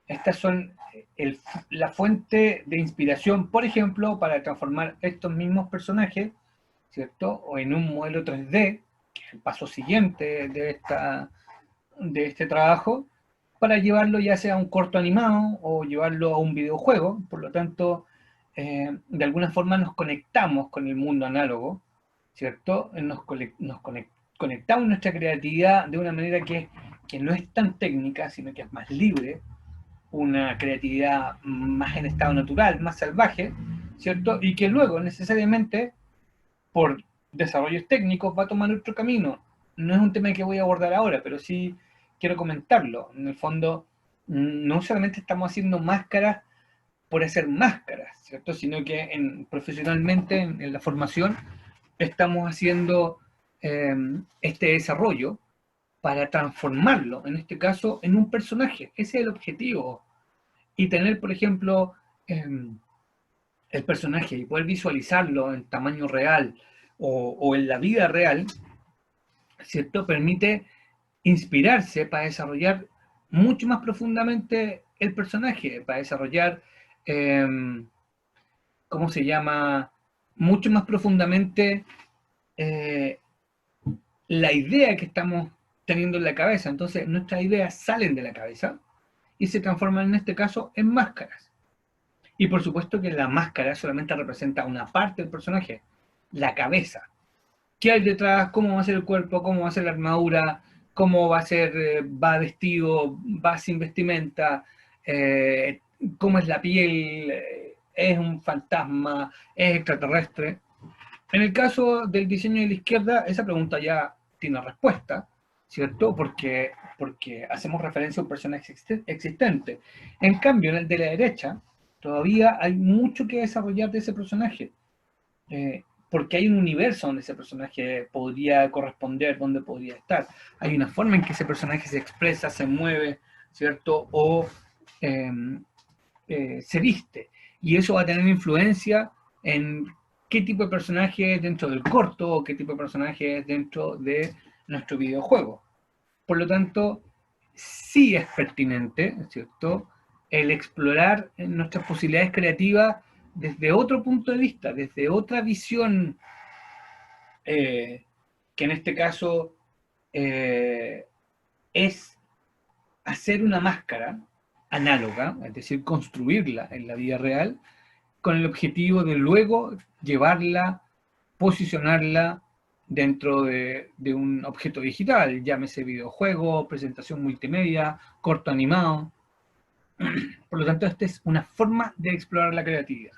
Estas son la fuente de inspiración, por ejemplo, para transformar estos mismos personajes, ¿cierto? O en un modelo 3D, que es el paso siguiente de este trabajo, para llevarlo ya sea a un corto animado o llevarlo a un videojuego. Por lo tanto, de alguna forma nos conectamos con el mundo análogo, ¿cierto? Conectamos nuestra creatividad de una manera que no es tan técnica, sino que es más libre, una creatividad más en estado natural, más salvaje, ¿cierto? Y que luego necesariamente, por desarrollos técnicos, va a tomar otro camino. No es un tema que voy a abordar ahora, pero sí quiero comentarlo. En el fondo, no solamente estamos haciendo máscaras por hacer máscaras, ¿cierto? Sino que profesionalmente, en la formación, estamos haciendo este desarrollo para transformarlo, en este caso, en un personaje. Ese es el objetivo. Y tener, por ejemplo, el personaje y poder visualizarlo en tamaño real o en la vida real, ¿cierto? Permite inspirarse para desarrollar mucho más profundamente el personaje, para desarrollar, eh, ¿cómo se llama? Mucho más profundamente eh, la idea que estamos teniendo en la cabeza. Entonces, nuestras ideas salen de la cabeza y se transforman en este caso en máscaras. Y por supuesto que la máscara solamente representa una parte del personaje, la cabeza. ¿Qué hay detrás? ¿Cómo va a ser el cuerpo? ¿Cómo va a ser la armadura? ¿Cómo va a ser, va vestido? ¿Va sin vestimenta? Eh, ¿Cómo es la piel? ¿Es un fantasma? ¿Es extraterrestre? En el caso del diseño de la izquierda, esa pregunta ya tiene respuesta, ¿cierto? Porque hacemos referencia a un personaje existente. En cambio, en el de la derecha, todavía hay mucho que desarrollar de ese personaje, porque hay un universo donde ese personaje podría corresponder, donde podría estar. Hay una forma en que ese personaje se expresa, se mueve, ¿cierto? O eh, se viste. Y eso va a tener influencia en qué tipo de personaje es dentro del corto o qué tipo de personaje es dentro de nuestro videojuego. Por lo tanto, sí es pertinente, ¿cierto?, el explorar nuestras posibilidades creativas desde otro punto de vista, desde otra visión, que en este caso eh, es hacer una máscara análoga, es decir, construirla en la vida real, con el objetivo de luego llevarla, posicionarla dentro de un objeto digital, llámese videojuego, presentación multimedia, corto animado. Por lo tanto, esta es una forma de explorar la creatividad.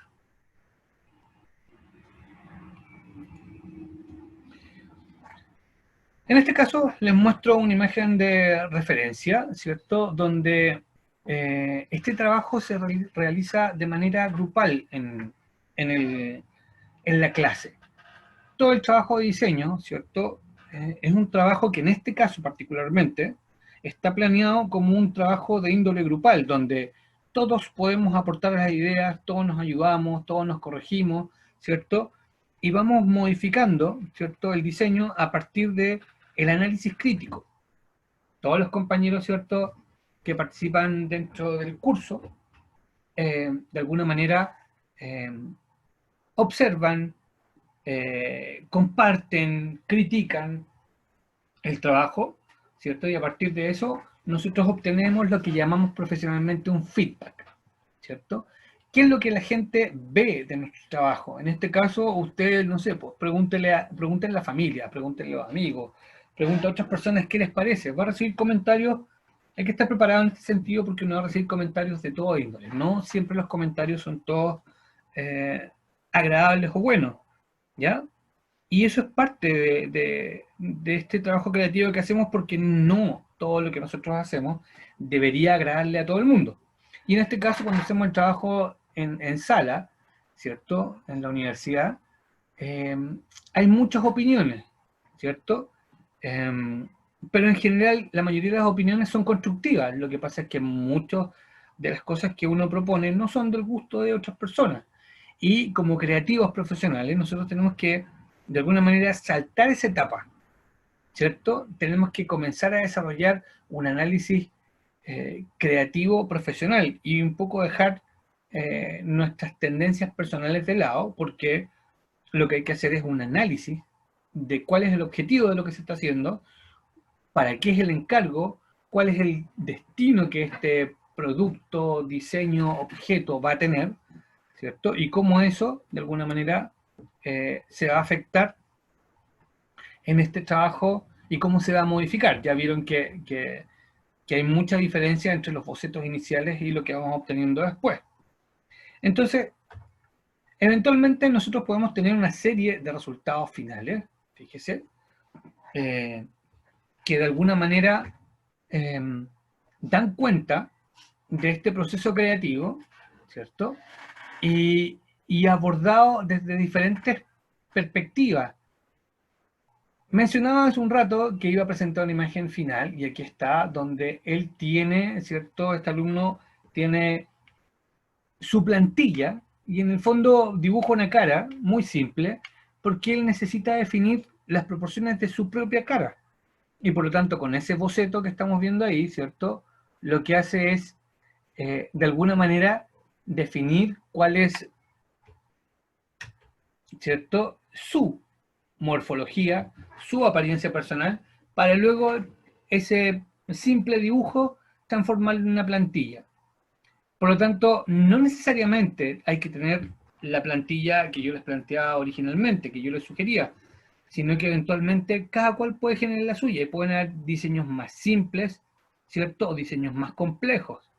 En este caso, les muestro una imagen de referencia, ¿cierto?, donde este trabajo se realiza de manera grupal en la clase. Todo el trabajo de diseño, ¿cierto?, es un trabajo que en este caso particularmente está planeado como un trabajo de índole grupal, donde todos podemos aportar las ideas, todos nos ayudamos, todos nos corregimos, ¿cierto? Y vamos modificando, ¿cierto?, el diseño a partir de el análisis crítico. Todos los compañeros, ¿cierto?, que participan dentro del curso, de alguna manera observan, comparten, critican el trabajo, ¿cierto? Y a partir de eso nosotros obtenemos lo que llamamos profesionalmente un feedback, ¿cierto? ¿Qué es lo que la gente ve de nuestro trabajo? En este caso, usted, no sé, pues pregúntele a la familia, pregúntele a los amigos, pregunte a otras personas qué les parece. Va a recibir comentarios, hay que estar preparado en este sentido porque uno va a recibir comentarios de todo índole. No siempre los comentarios son todos agradables o buenos, ¿ya? Y eso es parte de este trabajo creativo que hacemos porque no todo lo que nosotros hacemos debería agradarle a todo el mundo. Y en este caso, cuando hacemos el trabajo en sala, ¿cierto?, en la universidad, eh, hay muchas opiniones, ¿cierto? Pero en general la mayoría de las opiniones son constructivas. Lo que pasa es que muchas de las cosas que uno propone no son del gusto de otras personas. Y como creativos profesionales, nosotros tenemos que, de alguna manera, saltar esa etapa, ¿cierto? Tenemos que comenzar a desarrollar un análisis creativo profesional y un poco dejar nuestras tendencias personales de lado, porque lo que hay que hacer es un análisis de cuál es el objetivo de lo que se está haciendo, para qué es el encargo, cuál es el destino que este producto, diseño, objeto va a tener, ¿cierto? Y cómo eso, de alguna manera, se va a afectar en este trabajo y cómo se va a modificar. Ya vieron que hay mucha diferencia entre los bocetos iniciales y lo que vamos obteniendo después. Entonces, eventualmente nosotros podemos tener una serie de resultados finales, fíjese, que de alguna manera dan cuenta de este proceso creativo, ¿cierto? Y abordado desde diferentes perspectivas. Mencionaba hace un rato que iba a presentar una imagen final, y aquí está, donde él tiene, ¿cierto? Este alumno tiene su plantilla, y en el fondo dibuja una cara muy simple, porque él necesita definir las proporciones de su propia cara. Y por lo tanto, con ese boceto que estamos viendo ahí, ¿cierto? Lo que hace es, de alguna manera, definir cuál es, ¿cierto?, su morfología, su apariencia personal, para luego ese simple dibujo transformarlo en una plantilla. Por lo tanto, no necesariamente hay que tener la plantilla que yo les planteaba originalmente, que yo les sugería, sino que eventualmente cada cual puede generar la suya y pueden haber diseños más simples, ¿cierto? O diseños más complejos.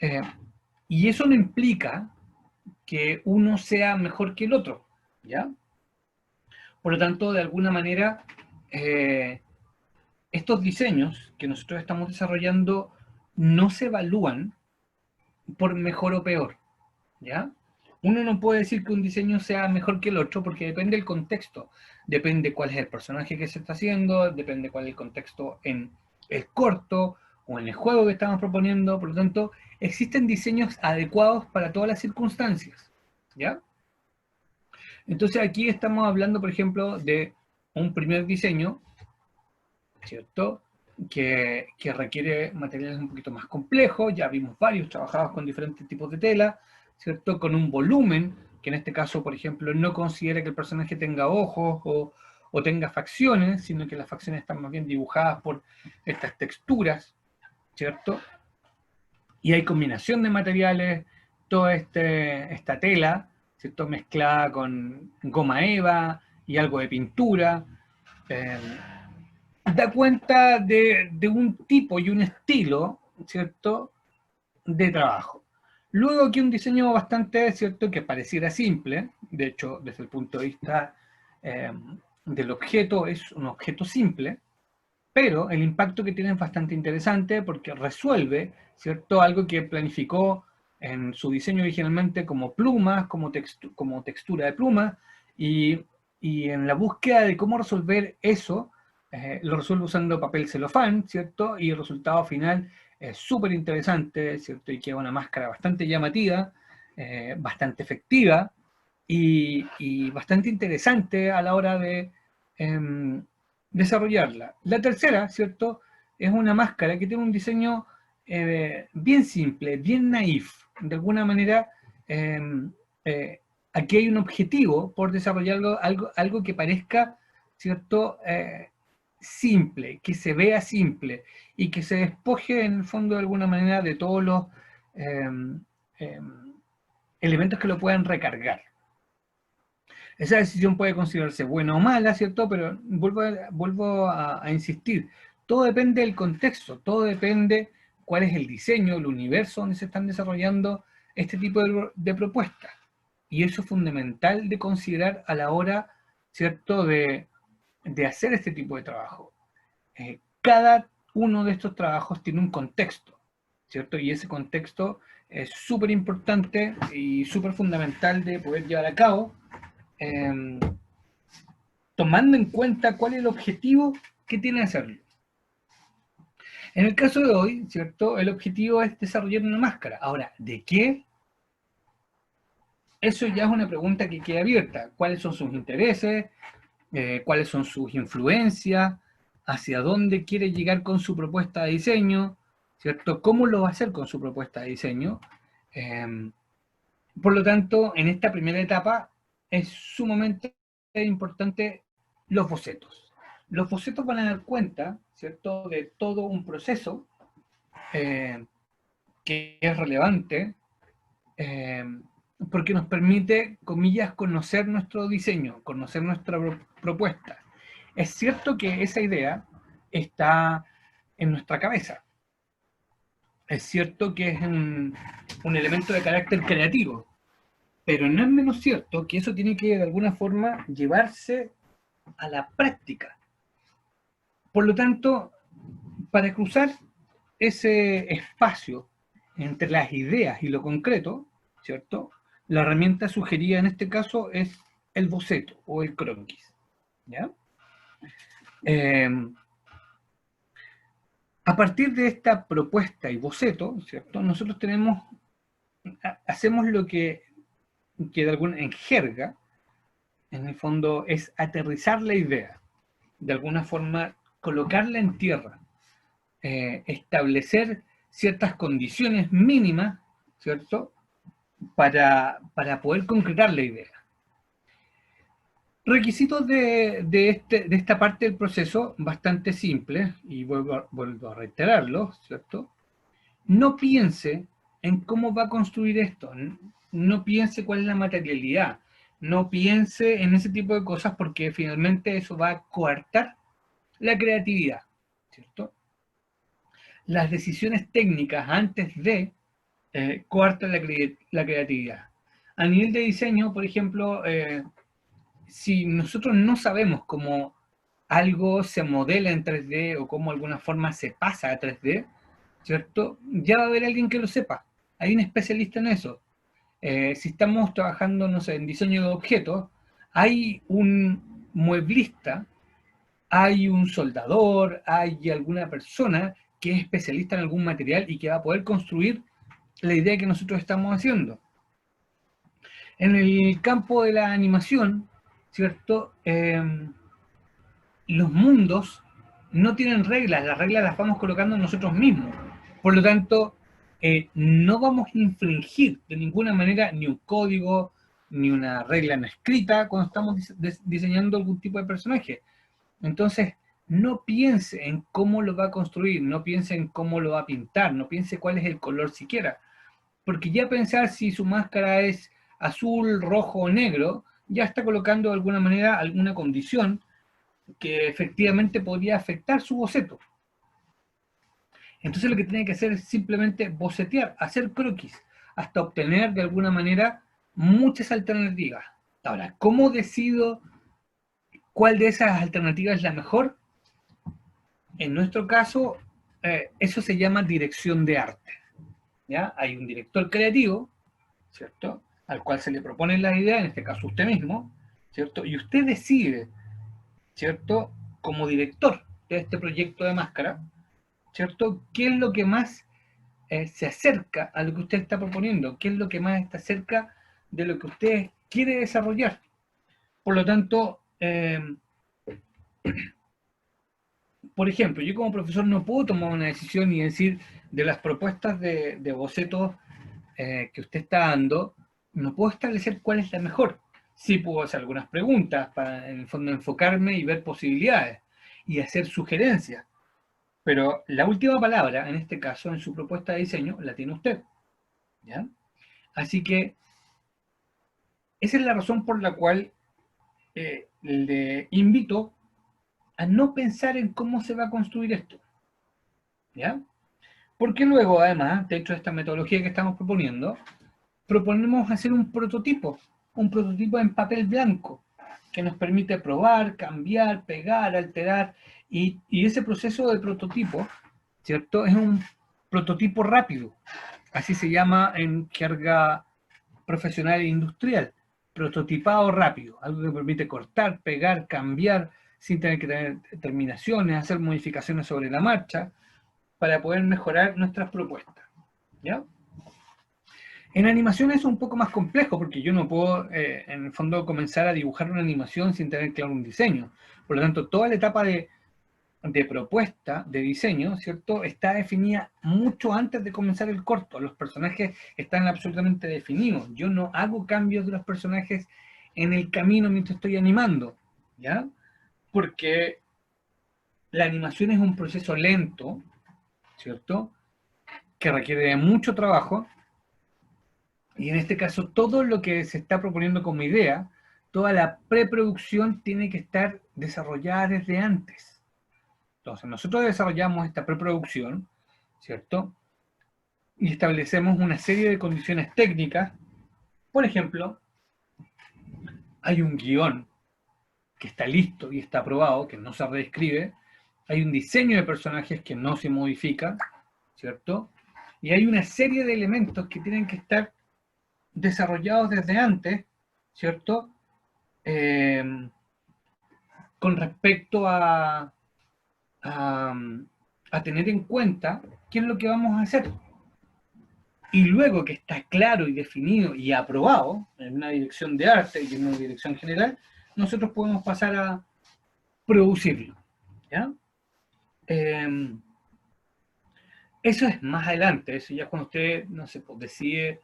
Eh, y eso no implica que uno sea mejor que el otro, ¿ya? Por lo tanto, de alguna manera, estos diseños que nosotros estamos desarrollando no se evalúan por mejor o peor, ¿ya? Uno no puede decir que un diseño sea mejor que el otro porque depende del contexto, depende cuál es el personaje que se está haciendo, depende cuál es el contexto en el corto o en el juego que estamos proponiendo. Por lo tanto, existen diseños adecuados para todas las circunstancias, ¿ya? Entonces aquí estamos hablando, por ejemplo, de un primer diseño, ¿cierto? Que requiere materiales un poquito más complejos. Ya vimos varios trabajados con diferentes tipos de tela, ¿cierto? Con un volumen, que en este caso, por ejemplo, no considera que el personaje tenga ojos o tenga facciones, sino que las facciones están más bien dibujadas por estas texturas, ¿cierto? Y hay combinación de materiales, toda esta tela, ¿cierto? Mezclada con goma eva y algo de pintura. Eh, Da cuenta de un tipo y un estilo, ¿cierto?, de trabajo. Luego aquí un diseño bastante, ¿cierto?, que pareciera simple, de hecho, desde el punto de vista del objeto, es un objeto simple, pero el impacto que tiene es bastante interesante porque resuelve, ¿cierto?, algo que planificó en su diseño originalmente como plumas, como textura de plumas, y, y en la búsqueda de cómo resolver eso, lo resuelve usando papel celofán, ¿cierto? Y el resultado final es súper interesante, ¿cierto? Y queda una máscara bastante llamativa, bastante efectiva y bastante interesante a la hora de desarrollarla. La tercera, ¿cierto? Es una máscara que tiene un diseño bien simple, bien naif. De alguna manera, eh, aquí hay un objetivo por desarrollarlo, algo que parezca, ¿cierto?, simple, que se vea simple y que se despoje en el fondo de alguna manera de todos los eh, eh, elementos que lo puedan recargar. Esa decisión puede considerarse buena o mala, ¿cierto? Pero vuelvo a insistir, todo depende del contexto, todo depende cuál es el diseño, el universo donde se están desarrollando este tipo de propuestas. Y eso es fundamental de considerar a la hora, ¿cierto?, de hacer este tipo de trabajo. Cada uno de estos trabajos tiene un contexto, ¿cierto? Y ese contexto es súper importante y súper fundamental de poder llevar a cabo, eh, tomando en cuenta cuál es el objetivo que tiene hacerlo. En el caso de hoy, ¿cierto?, el objetivo es desarrollar una máscara. Ahora, ¿de qué? eso ya es una pregunta que queda abierta. ¿Cuáles son sus intereses? ¿Cuáles son sus influencias? ¿Hacia dónde quiere llegar con su propuesta de diseño? ¿Cierto? ¿Cómo lo va a hacer con su propuesta de diseño? Por lo tanto, en esta primera etapa es sumamente importante los bocetos. Los bocetos van a dar cuenta, ¿cierto?, de todo un proceso que es relevante, eh, porque nos permite, comillas, conocer nuestro diseño, conocer nuestra propuesta. Es cierto que esa idea está en nuestra cabeza. Es cierto que es un elemento de carácter creativo, pero no es menos cierto que eso tiene que de alguna forma llevarse a la práctica. Por lo tanto, para cruzar ese espacio entre las ideas y lo concreto, ¿cierto? La herramienta sugerida en este caso es el boceto o el croquis, ¿ya? A partir de esta propuesta y boceto, ¿cierto? Nosotros hacemos lo que en jerga, en el fondo, es aterrizar la idea, de alguna forma colocarla en tierra, establecer ciertas condiciones mínimas, ¿cierto?, para poder concretar la idea. Requisitos de esta parte del proceso, bastante simple, y vuelvo a reiterarlo, ¿cierto? No piense en cómo va a construir esto, no piense cuál es la materialidad, no piense en ese tipo de cosas porque finalmente eso va a coartar la creatividad, ¿cierto? Las decisiones técnicas antes de coartan la creatividad. A nivel de diseño, por ejemplo, si nosotros no sabemos cómo algo se modela en 3D o cómo de alguna forma se pasa a 3D, ¿cierto? Ya va a haber alguien que lo sepa. Hay un especialista en eso. Si estamos trabajando, no sé, en diseño de objetos, hay un mueblista, hay un soldador, hay alguna persona que es especialista en algún material y que va a poder construir la idea que nosotros estamos haciendo. En el campo de la animación, ¿cierto? Los mundos no tienen reglas, las reglas las vamos colocando nosotros mismos. Por lo tanto, no vamos a infringir de ninguna manera ni un código, ni una regla no escrita cuando estamos diseñando algún tipo de personaje. Entonces, no piense en cómo lo va a construir, no piense en cómo lo va a pintar, no piense cuál es el color siquiera. Porque ya pensar si su máscara es azul, rojo o negro, ya está colocando de alguna manera alguna condición que efectivamente podría afectar su boceto. Entonces lo que tiene que hacer es simplemente bocetear, hacer croquis, hasta obtener de alguna manera muchas alternativas. Ahora, ¿cómo decido cuál de esas alternativas es la mejor? En nuestro caso, eso se llama dirección de arte. ¿Ya? Hay un director creativo, ¿cierto?, al cual se le proponen las ideas, en este caso usted mismo, ¿cierto? Y usted decide, ¿cierto?, como director de este proyecto de máscara, ¿cierto?, qué es lo que más se acerca a lo que usted está proponiendo, qué es lo que más está cerca de lo que usted quiere desarrollar. Por lo tanto, por ejemplo, yo como profesor no puedo tomar una decisión y decir de las propuestas de bocetos que usted está dando, no puedo establecer cuál es la mejor. Sí puedo hacer algunas preguntas para, en el fondo, enfocarme y ver posibilidades y hacer sugerencias. Pero la última palabra, en este caso, en su propuesta de diseño, la tiene usted. ¿Ya? Así que esa es la razón por la cual le invito a no pensar en cómo se va a construir esto. ¿Ya? Porque luego, además, dentro de esta metodología que estamos proponiendo, proponemos hacer un prototipo en papel blanco, que nos permite probar, cambiar, pegar, alterar, y ese proceso de prototipo, ¿cierto?, es un prototipo rápido, así se llama en jerga profesional e industrial, prototipado rápido, algo que permite cortar, pegar, cambiar, sin tener que tener terminaciones, hacer modificaciones sobre la marcha, para poder mejorar nuestras propuestas, ¿ya? En animación es un poco más complejo, porque yo no puedo, en el fondo, comenzar a dibujar una animación sin tener claro un diseño. Por lo tanto, toda la etapa de propuesta, de diseño, ¿cierto? Está definida mucho antes de comenzar el corto. Los personajes están absolutamente definidos. Yo no hago cambios de los personajes en el camino mientras estoy animando, ¿ya? Porque la animación es un proceso lento, ¿cierto? Que requiere de mucho trabajo, y en este caso todo lo que se está proponiendo como idea, toda la preproducción tiene que estar desarrollada desde antes. Entonces nosotros desarrollamos esta preproducción, ¿cierto? Y establecemos una serie de condiciones técnicas. Por ejemplo, hay un guión que está listo y está aprobado, que no se reescribe. Hay un diseño de personajes que no se modifica, ¿cierto? Y hay una serie de elementos que tienen que estar desarrollados desde antes, ¿cierto? Con respecto a tener en cuenta qué es lo que vamos a hacer. Y luego que está claro y definido y aprobado en una dirección de arte y en una dirección general, nosotros podemos pasar a producirlo, ¿ya? Eso es más adelante, eso ya cuando usted, no sé, pues decide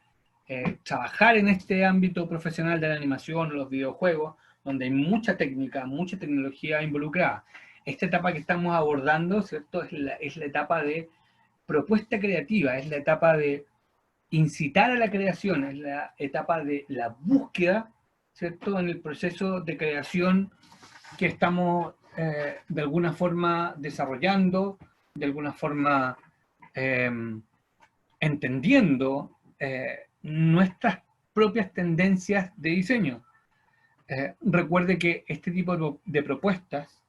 trabajar en este ámbito profesional de la animación o los videojuegos, donde hay mucha técnica, mucha tecnología involucrada. Esta etapa que estamos abordando, ¿cierto? Es la etapa de propuesta creativa, es la etapa de incitar a la creación, es la etapa de la búsqueda, ¿cierto? En el proceso de creación que estamos de alguna forma desarrollando, de alguna forma entendiendo nuestras propias tendencias de diseño. Recuerde que este tipo de propuestas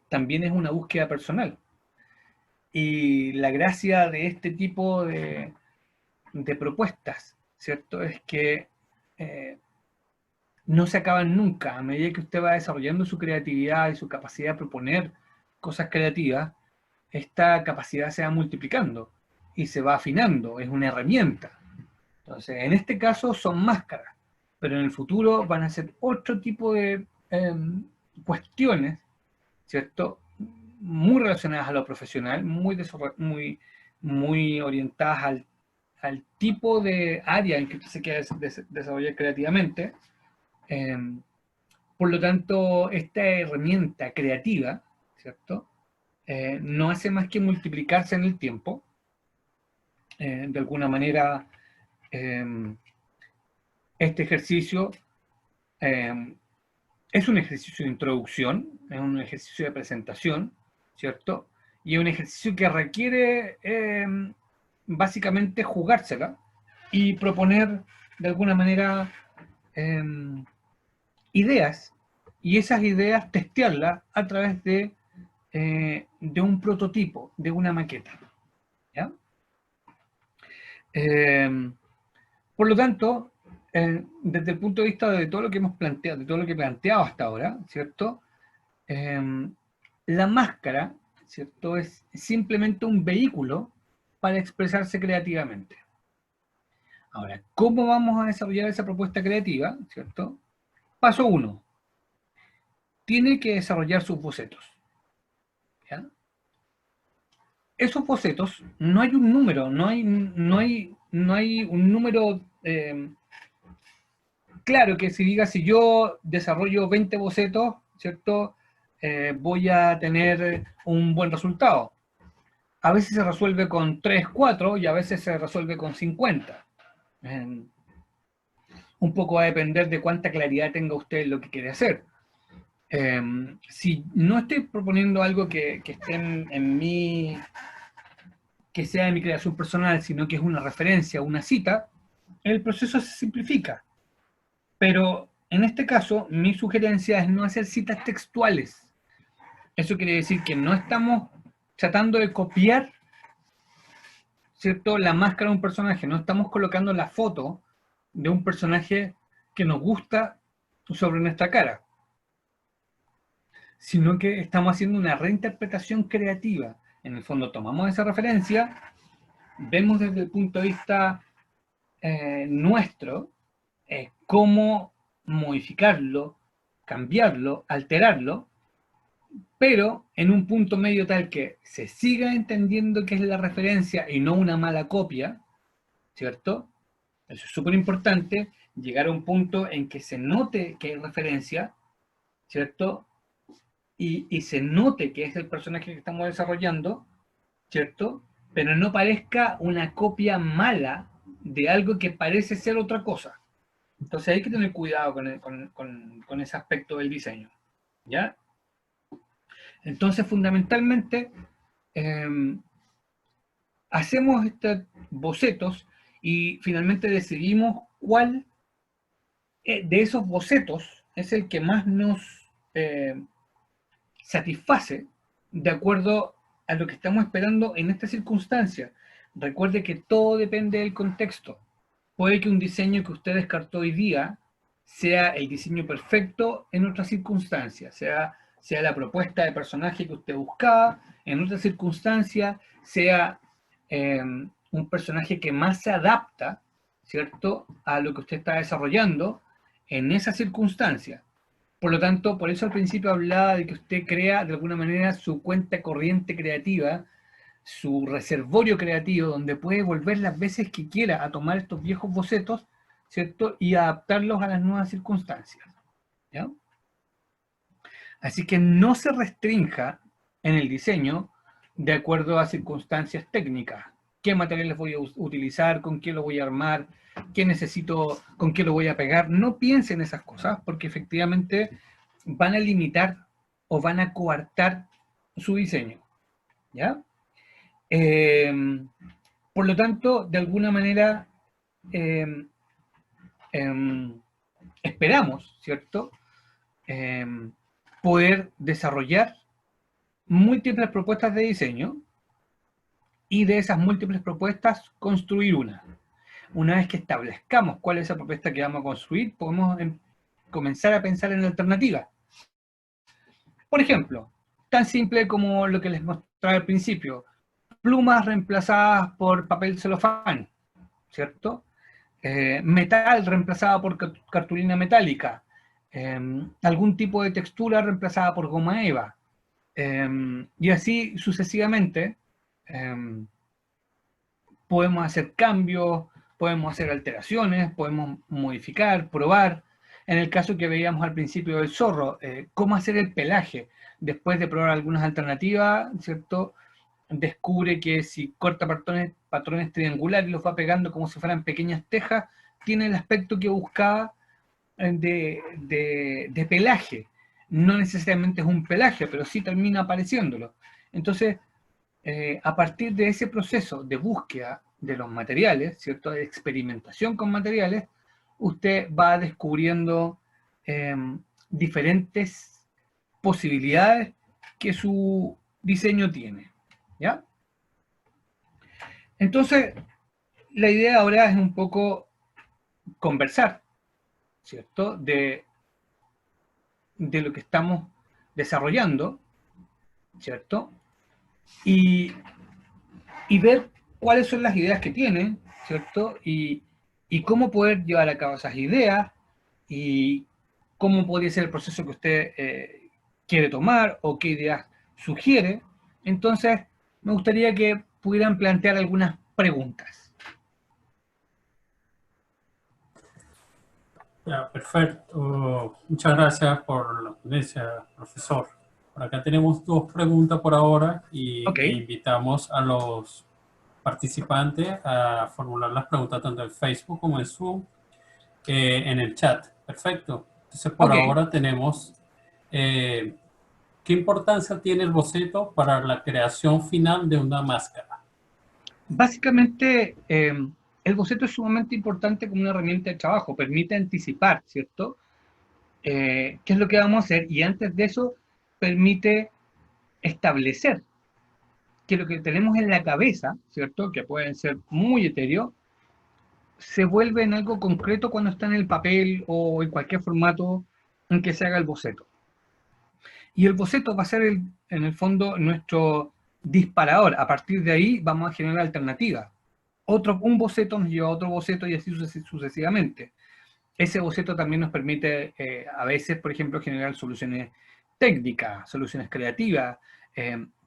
también es una búsqueda personal. Y la gracia de este tipo de propuestas, ¿cierto? Es que no se acaban nunca. A medida que usted va desarrollando su creatividad y su capacidad de proponer cosas creativas, esta capacidad se va multiplicando y se va afinando, es una herramienta. Entonces, en este caso son máscaras, pero en el futuro van a ser otro tipo de cuestiones, ¿cierto? Muy relacionadas a lo profesional, muy orientadas al tipo de área en que se quiere desarrollar creativamente. Por lo tanto, esta herramienta creativa, ¿cierto? No hace más que multiplicarse en el tiempo. De alguna manera, este ejercicio es un ejercicio de introducción, es un ejercicio de presentación, ¿cierto? Y es un ejercicio que requiere básicamente jugársela y proponer de alguna manera ideas, y esas ideas testearlas a través de un prototipo, de una maqueta, ¿ya? Por lo tanto, desde el punto de vista de todo lo que hemos planteado, de todo lo que he planteado hasta ahora, ¿cierto? La máscara, ¿cierto? Es simplemente un vehículo para expresarse creativamente. Ahora, ¿cómo vamos a desarrollar esa propuesta creativa, ¿cierto? Paso 1. Tiene que desarrollar sus bocetos, ¿ya? Esos bocetos, no hay un número, no hay un número claro que si diga, si yo desarrollo 20 bocetos, ¿cierto? Voy a tener un buen resultado. A veces se resuelve con 3, 4 y a veces se resuelve con 50. Un poco va a depender de cuánta claridad tenga usted en lo que quiere hacer. Si no estoy proponiendo algo que esté en mi, que sea de mi creación personal, sino que es una referencia, una cita, el proceso se simplifica. Pero en este caso, mi sugerencia es no hacer citas textuales. Eso quiere decir que no estamos tratando de copiar, ¿cierto?, la máscara de un personaje. No estamos colocando la foto de un personaje que nos gusta sobre nuestra cara, sino que estamos haciendo una reinterpretación creativa. En el fondo tomamos esa referencia, vemos desde el punto de vista nuestro cómo modificarlo, cambiarlo, alterarlo, pero en un punto medio tal que se siga entendiendo que es la referencia y no una mala copia, ¿cierto? Eso es súper importante, llegar a un punto en que se note que hay referencia, ¿cierto? Y se note que es el personaje que estamos desarrollando, ¿cierto? Pero no parezca una copia mala de algo que parece ser otra cosa. Entonces hay que tener cuidado con ese aspecto del diseño, ¿ya? Entonces, fundamentalmente, hacemos estos bocetos y finalmente decidimos cuál de esos bocetos es el que más nos satisface de acuerdo a lo que estamos esperando en esta circunstancia. Recuerde que todo depende del contexto. Puede que un diseño que usted descartó hoy día sea el diseño perfecto en otras circunstancias, sea la propuesta de personaje que usted buscaba, en otras circunstancias sea un personaje que más se adapta, ¿cierto?, a lo que usted está desarrollando en esa circunstancia. Por lo tanto, por eso al principio hablaba de que usted crea de alguna manera su cuenta corriente creativa, su reservorio creativo, donde puede volver las veces que quiera a tomar estos viejos bocetos, ¿cierto? Y adaptarlos a las nuevas circunstancias, ¿ya? Así que no se restrinja en el diseño de acuerdo a circunstancias técnicas. ¿Qué materiales voy a utilizar? ¿Con qué lo voy a armar? ¿Qué necesito? ¿Con qué lo voy a pegar? No piense en esas cosas, porque efectivamente van a limitar o van a coartar su diseño, ¿ya? Por lo tanto, de alguna manera, eh, eh, esperamos, ¿cierto?, eh, poder desarrollar múltiples propuestas de diseño y de esas múltiples propuestas construir una. Una vez que establezcamos cuál es esa propuesta que vamos a construir, podemos comenzar a pensar en alternativas. Por ejemplo, tan simple como lo que les mostraba al principio, plumas reemplazadas por papel celofán, ¿cierto? Metal reemplazada por cartulina metálica, algún tipo de textura reemplazada por goma eva, y así sucesivamente. Podemos hacer cambios, podemos hacer alteraciones, podemos modificar, probar. En el caso que veíamos al principio del zorro, cómo hacer el pelaje. Después de probar algunas alternativas, ¿cierto?, descubre que si corta patrones triangulares y los va pegando como si fueran pequeñas tejas, tiene el aspecto que buscaba de pelaje. No necesariamente es un pelaje, pero sí termina apareciéndolo. Entonces, a partir de ese proceso de búsqueda de los materiales, ¿cierto?, de experimentación con materiales, usted va descubriendo diferentes posibilidades que su diseño tiene, ¿ya? Entonces, la idea ahora es un poco conversar, ¿cierto?, de lo que estamos desarrollando, ¿cierto?, y ver cuáles son las ideas que tiene, ¿cierto? Y cómo poder llevar a cabo esas ideas y cómo podría ser el proceso que usted quiere tomar o qué ideas sugiere. Entonces, me gustaría que pudieran plantear algunas preguntas. Ya, perfecto. Muchas gracias por la ponencia, profesor. Por acá tenemos dos preguntas por ahora Ok, e invitamos a los participantes a formular las preguntas tanto en Facebook como en Zoom, en el chat. Perfecto. Entonces, por ok. ahora tenemos, ¿qué importancia tiene el boceto para la creación final de una máscara? Básicamente, el boceto es sumamente importante como una herramienta de trabajo, permite anticipar, ¿cierto? ¿Qué es lo que vamos a hacer? Y antes de eso, permite establecer que lo que tenemos en la cabeza, ¿cierto?, que pueden ser muy etéreos, se vuelve en algo concreto cuando está en el papel o en cualquier formato en que se haga el boceto. Y el boceto va a ser, en el fondo, nuestro disparador. A partir de ahí vamos a generar alternativas. un boceto nos lleva a otro boceto y así sucesivamente. Ese boceto también nos permite a veces, por ejemplo, generar soluciones técnicas, soluciones creativas.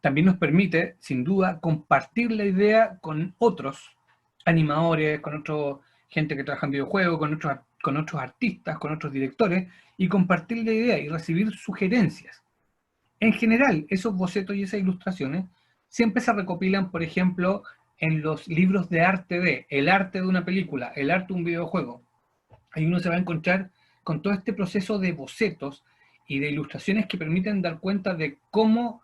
También nos permite, sin duda, compartir la idea con otros animadores, con otra gente que trabaja en videojuegos, con otros artistas, con otros directores, y compartir la idea y recibir sugerencias. En general, esos bocetos y esas ilustraciones siempre se recopilan, por ejemplo, en los libros de arte el arte de una película, el arte de un videojuego. Ahí uno se va a encontrar con todo este proceso de bocetos y de ilustraciones que permiten dar cuenta de cómo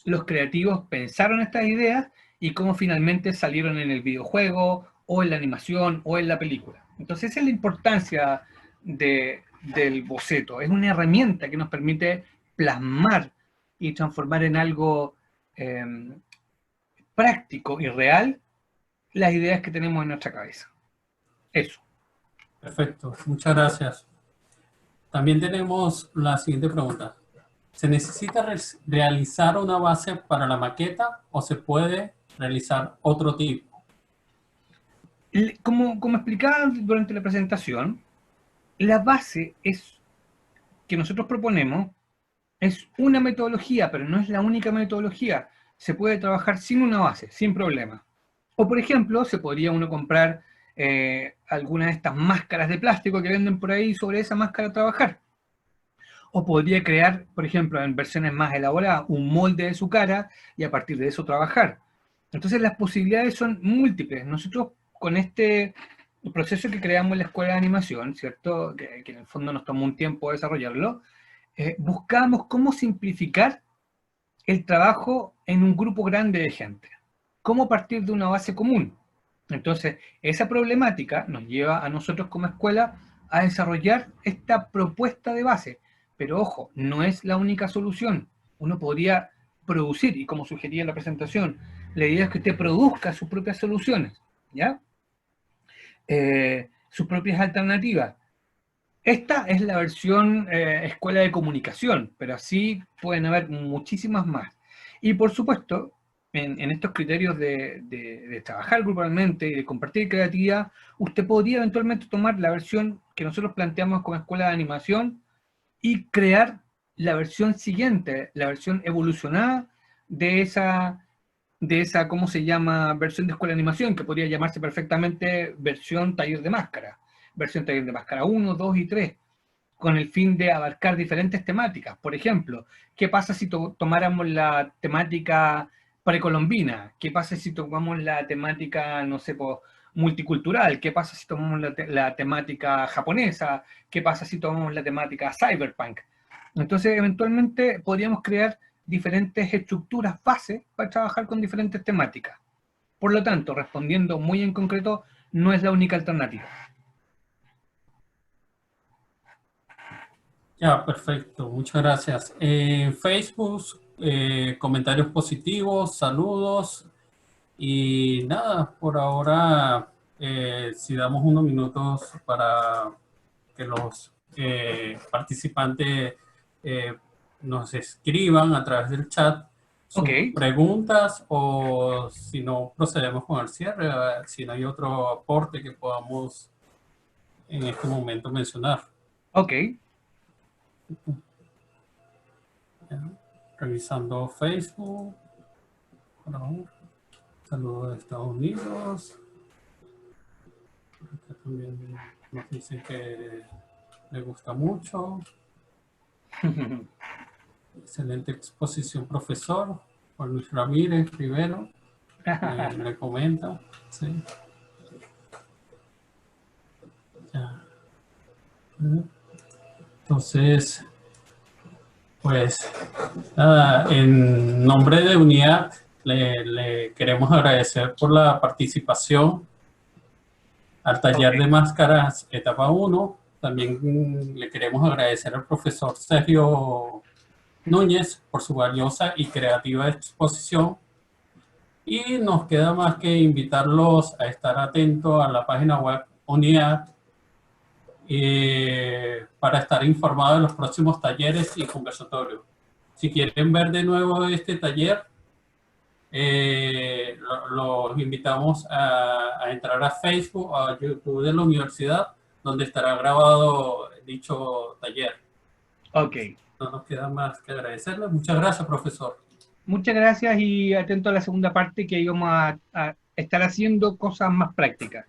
los creativos pensaron estas ideas y cómo finalmente salieron en el videojuego o en la animación o en la película. Entonces esa es la importancia del boceto. Es una herramienta que nos permite plasmar y transformar en algo práctico y real las ideas que tenemos en nuestra cabeza. Eso. Perfecto, muchas gracias. También tenemos la siguiente pregunta. ¿Se necesita realizar una base para la maqueta o se puede realizar otro tipo? Como explicaba durante la presentación, la base que nosotros proponemos es una metodología, pero no es la única metodología. Se puede trabajar sin una base, sin problema. O, por ejemplo, se podría uno comprar alguna de estas máscaras de plástico que venden por ahí y sobre esa máscara trabajar. O podría crear, por ejemplo, en versiones más elaboradas, un molde de su cara y a partir de eso trabajar. Entonces las posibilidades son múltiples. Nosotros con este proceso que creamos en la escuela de animación, ¿cierto? Que en el fondo nos tomó un tiempo desarrollarlo, buscamos cómo simplificar el trabajo en un grupo grande de gente. Cómo partir de una base común. Entonces, esa problemática nos lleva a nosotros como escuela a desarrollar esta propuesta de base. Pero ojo, no es la única solución. Uno podría producir, y como sugería en la presentación, la idea es que usted produzca sus propias soluciones, ¿ya? Sus propias alternativas. Esta es la versión escuela de comunicación, pero así pueden haber muchísimas más. Y por supuesto, en estos criterios de trabajar grupalmente y de compartir creatividad, usted podría eventualmente tomar la versión que nosotros planteamos como escuela de animación y crear la versión siguiente, la versión evolucionada de esa, ¿cómo se llama? Versión de escuela de animación, que podría llamarse perfectamente versión taller de máscara. Versión taller de máscara 1, 2 y 3, con el fin de abarcar diferentes temáticas. Por ejemplo, ¿qué pasa si tomáramos la temática precolombina? ¿Qué pasa si tomamos la temática, no sé, multicultural? ¿Qué pasa si tomamos la temática japonesa? ¿Qué pasa si tomamos la temática cyberpunk? Entonces, eventualmente podríamos crear diferentes estructuras base para trabajar con diferentes temáticas. Por lo tanto, respondiendo muy en concreto, no es la única alternativa. Ya, perfecto. Muchas gracias. Facebook, comentarios positivos, saludos. Y nada, por ahora, si damos unos minutos para que los participantes nos escriban a través del chat sus preguntas o si no, procedemos con el cierre, si no hay otro aporte que podamos en este momento mencionar. Ok. Revisando Facebook. Saludos de Estados Unidos. Acá también nos dicen que le gusta mucho. Excelente exposición, profesor. Juan Luis Ramírez Rivero me comenta. Sí. Ya. Entonces, pues nada, en nombre de UNIAC le queremos agradecer por la participación al taller de máscaras etapa 1. También le queremos agradecer al profesor Sergio Núñez por su valiosa y creativa exposición. Y nos queda más que invitarlos a estar atentos a la página web UNIAC para estar informados de los próximos talleres y conversatorios. Si quieren ver de nuevo este taller, Los invitamos a entrar a Facebook o a YouTube de la universidad, donde estará grabado dicho taller. Ok. No nos queda más que agradecerle. Muchas gracias, profesor. Muchas gracias y atento a la segunda parte que íbamos a estar haciendo cosas más prácticas.